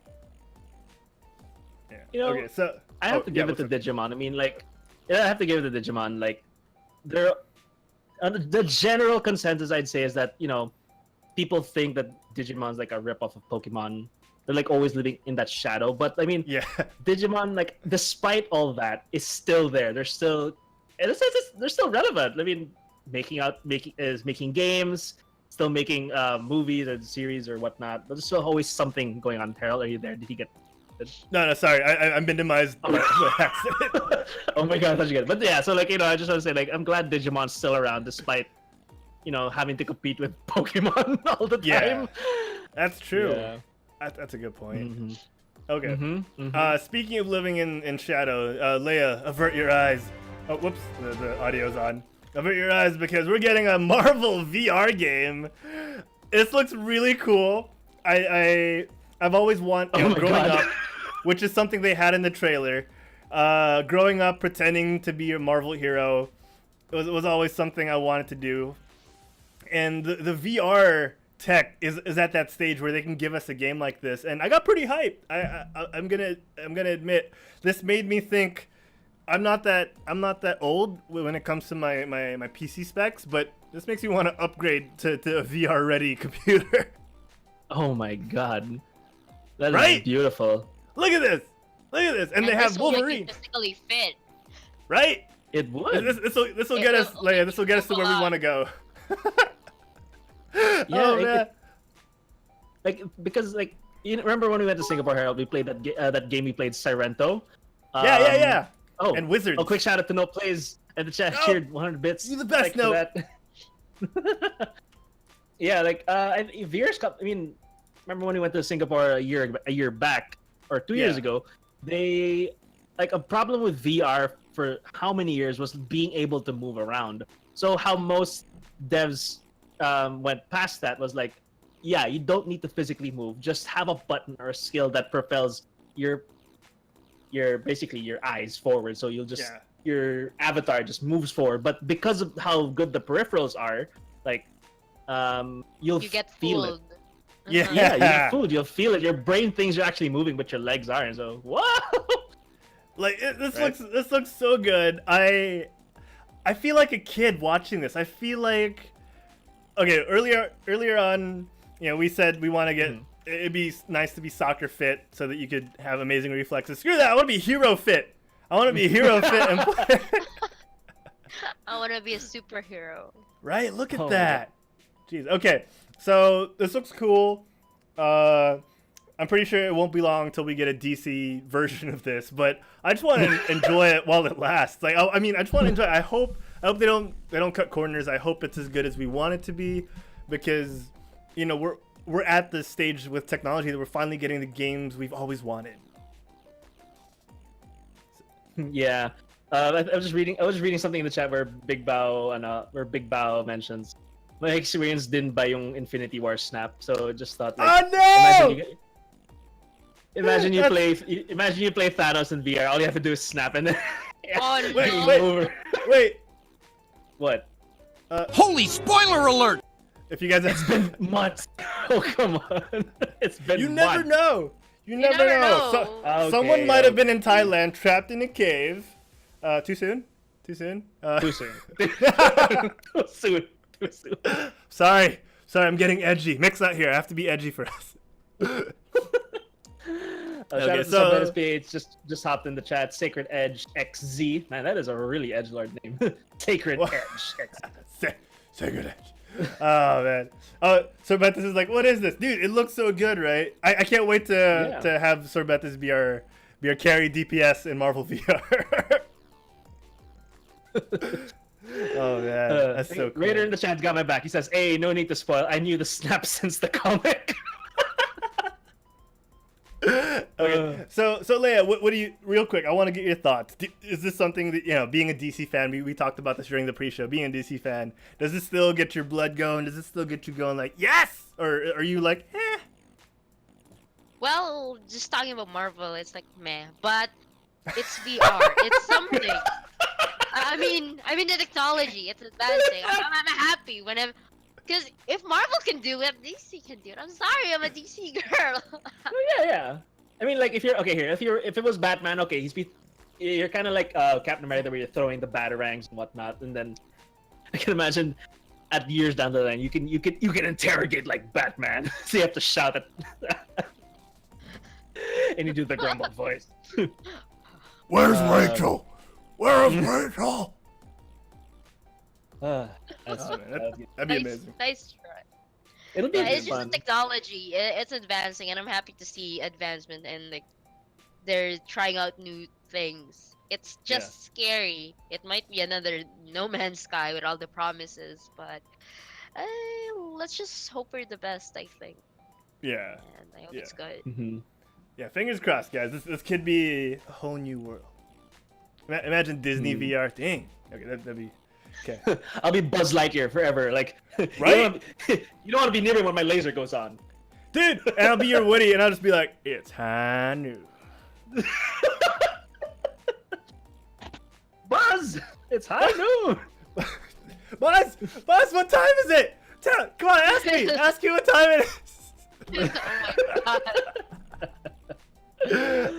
Yeah. You know, okay, so I have to give it to Digimon. I mean, like, yeah, I have to give it to Digimon. Like, they're the general consensus I'd say is that, you know, people think that Digimon's like a ripoff of Pokemon. They're like always living in that shadow. But I mean, yeah, Digimon, like, despite all that, is still there. They're still, in a sense, they're still relevant. I mean, making games, still making movies or series or whatnot. But there's still always something going on. Herald, are you there? Did he get? No, sorry, I minimized by accident. Oh my god, that's good. But yeah, so like, you know, I just want to say, like, I'm glad Digimon's still around despite, you know, having to compete with Pokemon all the time. Yeah, that's true. Yeah. That's a good point. Okay. Speaking of living in shadow, Leia, avert your eyes. Oh, whoops, the audio's on. Avert your eyes because we're getting a Marvel VR game. This looks really cool. I've always wanted, growing up, which is something they had in the trailer. Growing up, pretending to be a Marvel hero was always something I wanted to do. And the VR tech is at that stage where they can give us a game like this, and I got pretty hyped. I'm gonna admit, this made me think I'm not that old when it comes to my PC specs, but this makes me want to upgrade to a VR ready computer. Oh my god. That is Right? beautiful. Look at this! And they have this will make you Wolverine, physically fit. right? It would. This will get us, will Leia. make This will you get us to move where we on. want to go. Yeah, Oh man. Like, because, like, you remember when we went to Singapore, Herald, we played that game we played, Sirento. Yeah. Oh, And Wizards. Oh, quick shout out to No Plays and the chat Oh, cheered 100 bits. you're the best, Thanks for No. that. Yeah, like, VR's Cup. I mean, remember when we went to Singapore a year back or 2 years Yeah. ago? They, like, a problem with VR for how many years was being able to move around. So how most devs went past that was like, yeah, you don't need to physically move. Just have a button or a skill that propels your basically your eyes forward. So you'll just Yeah. your avatar just moves forward. But because of how good the peripherals are, like, you'll You get feel fooled. it. Yeah. Yeah, you eat food, you'll feel it. Your brain thinks you're actually moving, but your legs aren't. So, whoa! Like this Right. this looks so good. I feel like a kid watching this. I feel like okay, earlier on, you know, we said we want to get it'd be nice to be soccer fit so that you could have amazing reflexes. Screw that. I want to be hero fit. I want to be hero fit and play. I want to be a superhero. Right? Look at Oh, that. Jeez. Okay. So this looks cool. I'm pretty sure it won't be long until we get a DC version of this, but I just want to enjoy it while it lasts. Like, I mean, I just want to enjoy it. I hope they don't cut corners. I hope it's as good as we want it to be, because, you know, we're at the stage with technology that we're finally getting the games we've always wanted. Yeah. I was reading something in the chat where Big Bao mentions my experience didn't buy yung Infinity War snap, so just thought like, Oh no! imagine you play Thanos in VR. All you have to do is snap and then Oh, Wait, no. wait. over. Wait. What? Holy spoiler alert! If you guys have Months. Oh come on. It's been you months. never know. You never never know. know. Okay, Someone might have been in Thailand, trapped in a cave. Too soon? Too soon? Too soon. Too soon. Too soon. Sorry, I'm getting edgy. Mick's not here. I have to be edgy for us. Shout out to Subreddit's page. Just hopped in the chat. Sacred Edge XZ. Man, that is a really edgelord name. Sacred What? Edge XZ. Sacred edge. Oh man. Sorbetas is like, what is this, dude? It looks so good, right? I can't wait to have Sorbetas be our carry DPS in Marvel VR. Oh man, that's so cool. Raider in the chat got my back. He says, "Hey, no need to spoil. I knew the snap since the comic." Okay, so Leia, what do you, real quick, I want to get your thoughts. Is this something that, you know, being a DC fan, we talked about this during the pre-show, being a DC fan, does this still get your blood going? Does this still get you going like, yes? Or are you like, eh? Well, just talking about Marvel, it's like meh, but it's VR. It's something. I mean the technology. It's advancing. I'm happy whenever, because if Marvel can do it, DC can do it. I'm sorry, I'm a DC girl. Yeah. I mean, like if it was Batman, okay, you're kind of like Captain America, where you're throwing the batarangs and whatnot, and then I can imagine at years down the line, you can interrogate like Batman, so you have to shout at, and you do the grumble voice. Where's Rachel? Where is Rachel? That'd be amazing. Nice try. It'll be Yeah, it's just fun. the technology. It's advancing, and I'm happy to see advancement, and like they're trying out new things. It's just scary. It might be another No Man's Sky with all the promises, but let's just hope for the best. I think, Yeah. and I hope Yeah. it's good. Mhm. Yeah, fingers crossed, guys. This could be a whole new world. Imagine Disney VR. Dang. Okay, that'd be... Okay. I'll be Buzz Lightyear forever. Like, Right? You don't want to be near me when my laser goes on. Dude, and I'll be your Woody, and I'll just be like, it's high noon. Buzz, it's high noon. Buzz, what time is it? Come on, ask me. Ask you what time it is. Oh my god.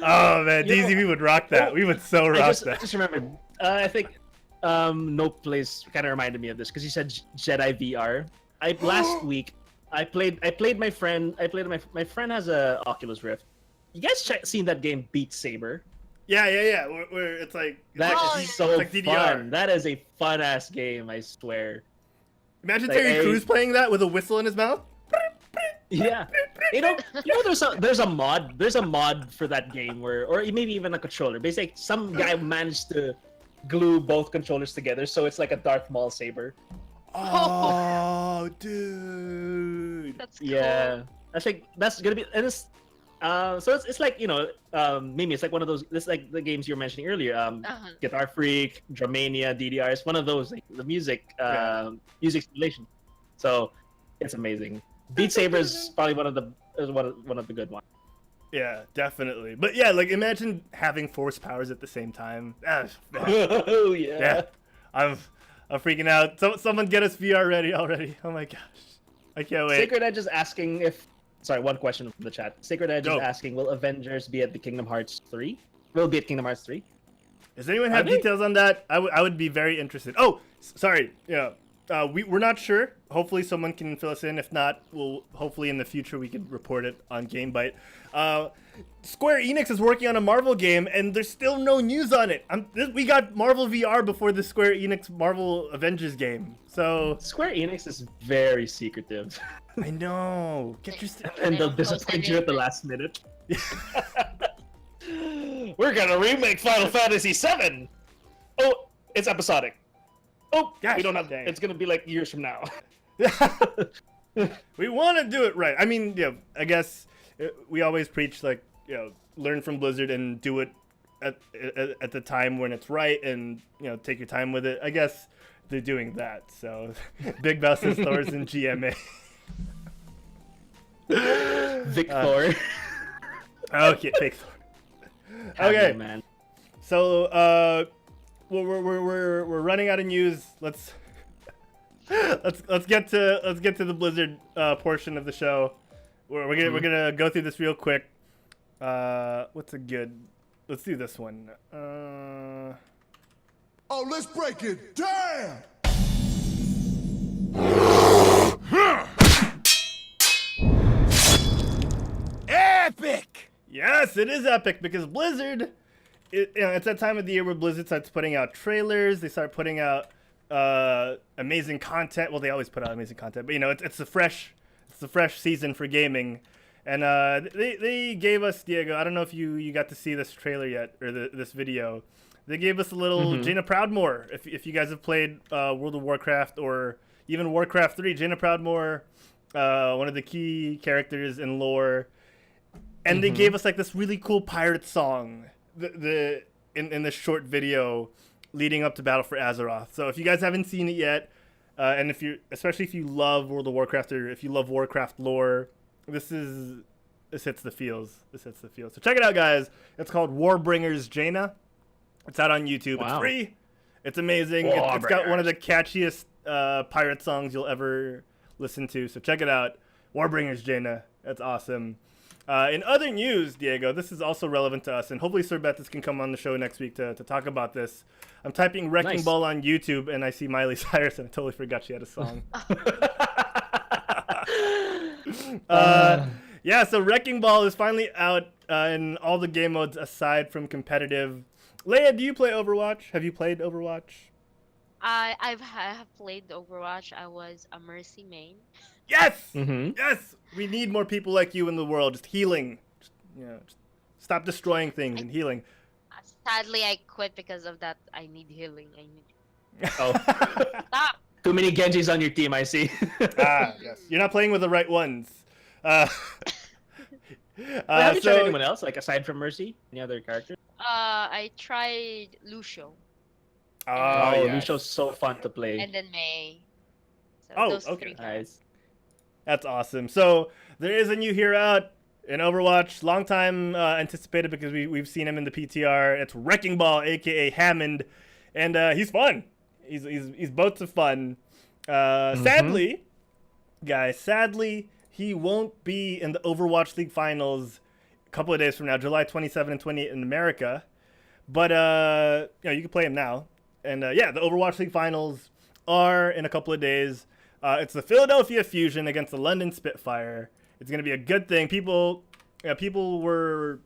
Oh man, You know- DZ, we would rock that. We would so rock I that. just remembered. I think Nope Place kind of reminded me of this because you said Jedi VR. Last week I played my friend. My friend has a Oculus Rift. You guys seen that game Beat Saber? Yeah. Where it's like That Oh, is yeah. so It's like DDR. fun. That is a fun ass game. I swear. imagine like, Terry hey- Crews playing that with a whistle in his mouth. Yeah, you know, there's a mod for that game where, or maybe even a controller. Basically, some guy managed to glue both controllers together, so it's like a Darth Maul saber. Oh, dude. That's cool. Yeah, I think that's gonna be, and it's so it's like, you know, Mimi, it's like one of those. It's like the games you were mentioning earlier. Uh-huh. Guitar Freak, Dramania, DDR. It's one of those, like, the music simulation. So it's amazing. Beat Saber is probably one of the good ones. Yeah, definitely. But yeah, like imagine having force powers at the same time. Man. Oh yeah. Yeah, I'm freaking out. Someone get us VR ready already. Oh my gosh, I can't wait. Sacred Edge is asking if Sorry, one question from the chat. Sacred Edge Go. is asking, will Avengers be at the Kingdom Hearts 3? Will be at Kingdom Hearts 3? Does anyone have Are they? details on that? I would be very interested. Oh, sorry. Yeah. We're not sure. Hopefully someone can fill us in. If not, we'll hopefully in the future we could report it on GameByte. Square Enix is working on a Marvel game, and there's still no news on it. We got Marvel VR before the Square Enix Marvel Avengers game. So Square Enix is very secretive. I know. Get your And they'll don't post disappoint you at the anything. last minute. We're gonna remake Final Fantasy VII! Oh, it's episodic. Oh, Gosh, we don't have. dang. It's gonna be like years from now. We want to do it right. I mean, yeah, I guess we always preach like, learn from Blizzard and do it at the time when it's right, and take your time with it. I guess they're doing that. So, Big Bowser's Thor's in GMA. Victor. Okay, fake Thor. Okay, man. so we're running out of news. Let's get to the Blizzard portion of the show. We're gonna go through this real quick. What's a good? Let's do this one. Oh, let's break it down. Epic! Yes, it is epic because Blizzard. It's that time of the year where Blizzard starts putting out trailers. They start putting out amazing content. Well, they always put out amazing content, but it's the fresh season for gaming. And they gave us, Diego, I don't know if you got to see this trailer yet, or this video. They gave us a little Jaina Proudmoore. If you guys have played World of Warcraft or even Warcraft 3, Jaina Proudmoore, one of the key characters in lore. And they gave us like this really cool pirate song in this short video leading up to Battle for Azeroth. So if you guys haven't seen it yet, and especially if you love World of Warcraft or if you love Warcraft lore, this hits the feels. This hits the feels. So check it out, guys. It's called Warbringer's Jaina. It's out on YouTube. Wow. It's free. It's amazing. It's got one of the catchiest pirate songs you'll ever listen to. So check it out. Warbringer's Jaina. That's awesome. In other news, Diego, this is also relevant to us, and hopefully Sir Bethis can come on the show next week to talk about this. I'm typing Wrecking Nice. Ball on YouTube, and I see Miley Cyrus, and I totally forgot she had a song. Yeah, so Wrecking Ball is finally out in all the game modes aside from competitive. Leia, do you play Overwatch? Have you played Overwatch? I have played Overwatch. I was a Mercy main. Yes! Mm-hmm. Yes! We need more people like you in the world, just healing. Just stop destroying things and healing. Sadly, I quit because of that. I need healing. I need. Oh, Stop. too many Genjis on your team, I see. Yes. You're not playing with the right ones. Have you So- tried anyone else, like aside from Mercy? Any other characters? I tried Lucio Oh, yes. Lucio's so fun to play. and then May. So Oh, those okay. three. Nice. That's awesome. So there is a new hero out in Overwatch, long time anticipated because we've seen him in the PTR. It's Wrecking Ball, aka Hammond, and he's fun. He's both of fun. Sadly, guys, he won't be in the Overwatch League finals a couple of days from now, July 27 and 28 in America. But you can play him now. And the Overwatch League finals are in a couple of days. It's the Philadelphia Fusion against the London Spitfire. It's going to be a good thing. People were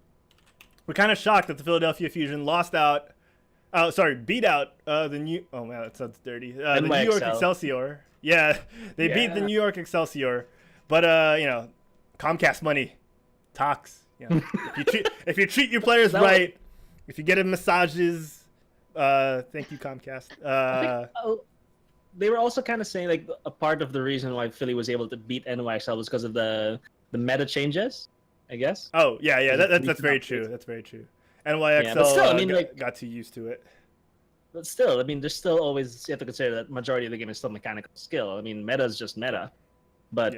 kind of shocked that the Philadelphia Fusion beat out the new. Oh man, that sounds dirty. The New York Excelsior. Yeah, they beat the New York Excelsior. But Comcast money talks. If you treat your players right, if you get them massages, thank you Comcast. They were also kind of saying like a part of the reason why Philly was able to beat NYXL was because of the meta changes, I guess. Oh yeah, that's very updates. true. That's very true. NYXL Yeah, but still, I mean, got too used to it. But still, I mean, there's still always, you have to consider that majority of the game is still mechanical skill. I mean, meta is just meta, but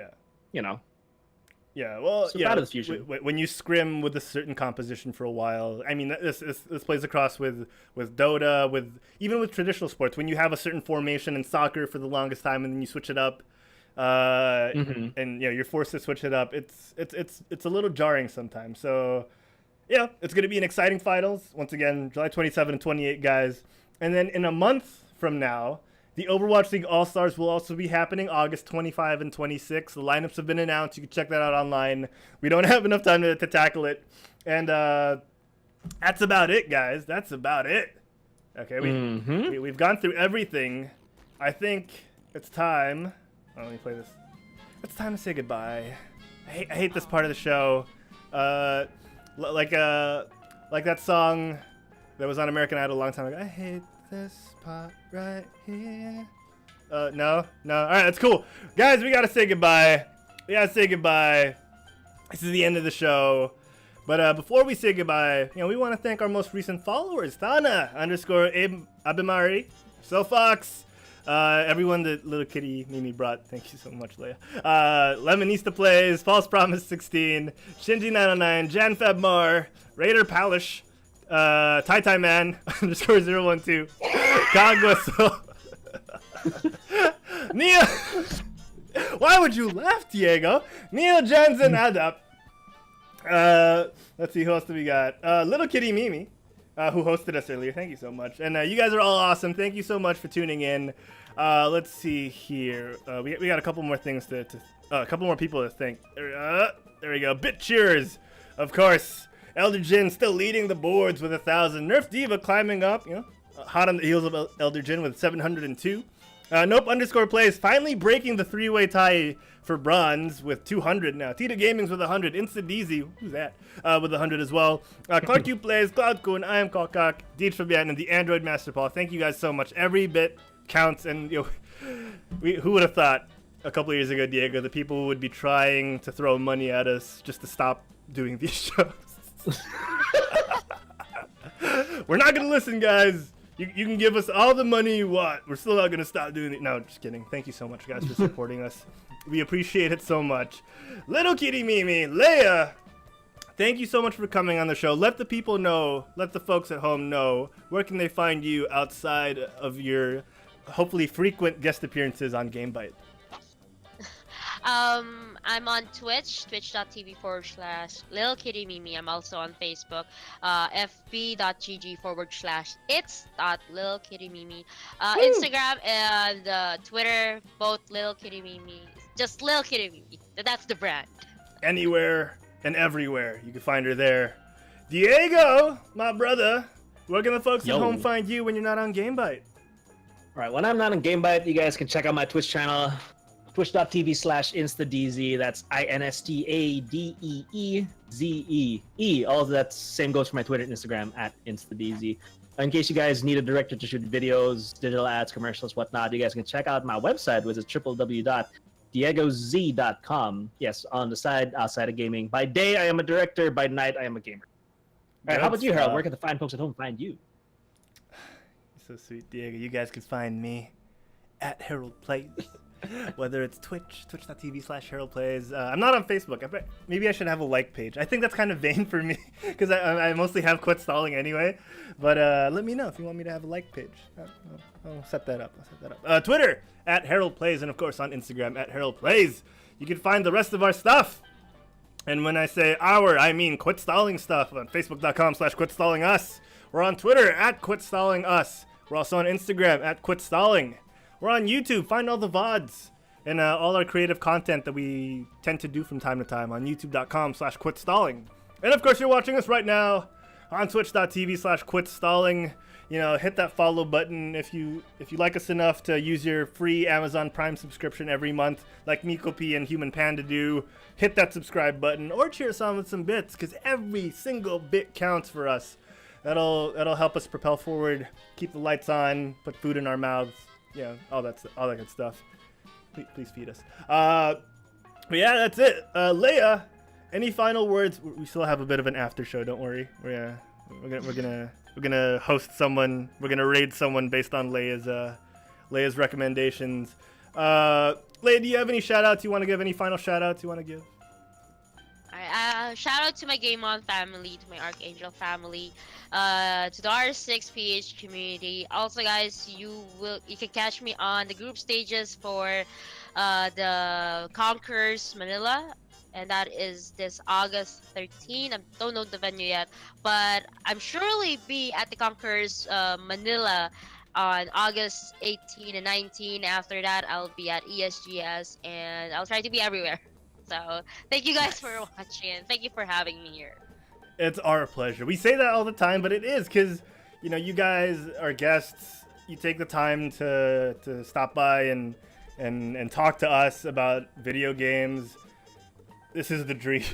Yeah, well, So proud of the Fusion. When you scrim with a certain composition for a while, I mean, this plays across with Dota, even with traditional sports. When you have a certain formation in soccer for the longest time and then you switch it up, and you're forced to switch it up. It's a little jarring sometimes. So yeah, it's gonna be an exciting finals once again, July 27 and 28, guys. And then in a month from now, the Overwatch League All Stars will also be happening August 25 and 26. The lineups have been announced. You can check that out online. We don't have enough time to tackle it, and that's about it, guys. That's about it. Okay, we've gone through everything. I think it's time. Oh, let me play this. It's time to say goodbye. I hate this part of the show. Like that song that was on American Idol a long time ago. I hate this part right here. No. All right, that's cool, guys. We gotta say goodbye. This is the end of the show. But before we say goodbye, we want to thank our most recent followers: Thana_Abimari, Sofox, everyone that LittleKittyMimi brought. Thank you so much, Leia. Lemonista Plays, False Promise 16, Shinji909, JanFabMar, Raider Palish, Tai Man _012, Kagwaso, Neil. Why would you laugh, Diego? Neil Jansen Adap. Let's see, who else do we got? LittleKittyMimi, who hosted us earlier. Thank you so much. And you guys are all awesome. Thank you so much for tuning in. Let's see here. We got a couple more things a couple more people to thank. There we go. Bit Cheers, of course. Elder Jin still leading the boards with 1,000. Nerf Diva climbing up, hot on the heels of Elder Jin with 702. Nope_plays finally breaking the three-way tie for bronze with 200 now. Tita Gaming's with 100. InstaDeezy, who's that? With 100 as well. Clark U Plays, Cloud Kun, I am Kokak, Deej Fabian, and the Android Master Paul. Thank you guys so much. Every bit counts, and who would have thought a couple years ago, Diego, that people would be trying to throw money at us just to stop doing these shows. We're not gonna listen, guys. You can give us all the money you want. We're still not gonna stop doing it. No, just kidding. Thank you so much, guys, for supporting us. We appreciate it so much. LittleKittyMimi, Leia, thank you so much for coming on the show. Let the people know, let the folks at home know, where can they find you outside of your hopefully frequent guest appearances on GameByte? I'm on Twitch, twitch.tv/LittleKittyMimi. I'm also on Facebook, fb.gg/it's.LittleKittyMimi. Instagram and Twitter, both LittleKittyMimi. Just LittleKittyMimi. That's the brand. Anywhere and everywhere, you can find her there. Diego, my brother, where can the folks at home find you when you're not on GameByte? All right, when I'm not on GameByte, you guys can check out my Twitch channel. Twitch.tv/InstaDeezy. That's InstaDeezee. All of that same goes for my Twitter and Instagram at InstaDeezee. In case you guys need a director to shoot videos, digital ads, commercials, whatnot, you guys can check out my website, which is www.diegoz.com. Yes, on the side, outside of gaming. By day, I am a director. By night, I am a gamer. All right, how about you, Harold? Where can the fine folks at home find you? So sweet, Diego. You guys can find me at Herald Plays. Whether it's twitch.tv/Herald Plays. I'm not on Facebook. Maybe I should have a like page. I think that's kind of vain for me because I mostly have quit stalling anyway. But let me know if you want me to have a like page. I'll set that up. Twitter at Herald Plays, and of course on Instagram at Herald Plays. You can find the rest of our stuff. And when I say our, I mean quit stalling stuff on Facebook.com/quitstallingus. We're on Twitter at quitstallingus. We're also on Instagram at quitstalling. We're on YouTube. Find all the VODs and all our creative content that we tend to do from time to time on youtube.com/quitstalling. And of course, you're watching us right now on twitch.tv/quitstalling. Hit that follow button if you like us enough to use your free Amazon Prime subscription every month, like Miko P and Human Panda do. Hit that subscribe button or cheer us on with some bits, because every single bit counts for us. That'll help us propel forward, keep the lights on, put food in our mouths. All that good stuff. Please feed us. But yeah, that's it. Leia, any final words? We still have a bit of an after show. Don't worry. We're gonna host someone. We're gonna raid someone based on Leia's recommendations. Leia, do you have any shout outs you want to give? Any final shout outs you want to give? Shout out to my Game On family, to my Archangel family, to the R6PH community. Also, guys, you can catch me on the group stages for the Conquers Manila, and that is this August 13. I don't know the venue yet, but I'm surely be at the Conquers Manila on August 18 and 19. After that, I'll be at ESGS, and I'll try to be everywhere. So thank you guys for watching, and thank you for having me here. It's our pleasure. We say that all the time, but it is because, you know, you guys are guests. You take the time to stop by and talk to us about video games. This is the dream.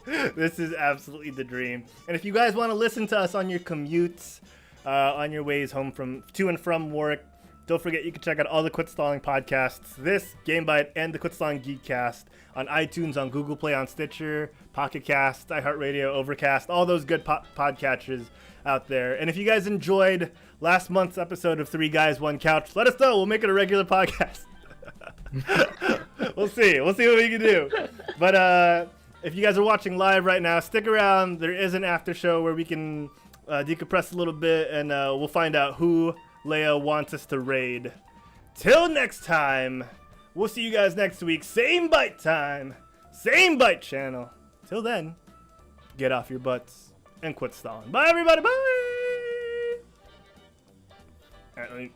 This is absolutely the dream. And if you guys want to listen to us on your commutes, on your ways home to and from work, don't forget you can check out all the Quit Stalling podcasts, this, GameByte, and the Quit Stalling Geekcast on iTunes, on Google Play, on Stitcher, Pocket Cast, iHeartRadio, Overcast, all those good podcatchers out there. And if you guys enjoyed last month's episode of 3 Guys, 1 Couch, let us know. We'll make it a regular podcast. We'll see. We'll see what we can do. But if you guys are watching live right now, stick around. There is an after show where we can decompress a little bit, and we'll find out who Leia wants us to raid. Till next time, we'll see you guys next week. Same bite time, same bite channel. Till then, get off your butts and quit stalling. Bye, everybody. Bye. All right, let me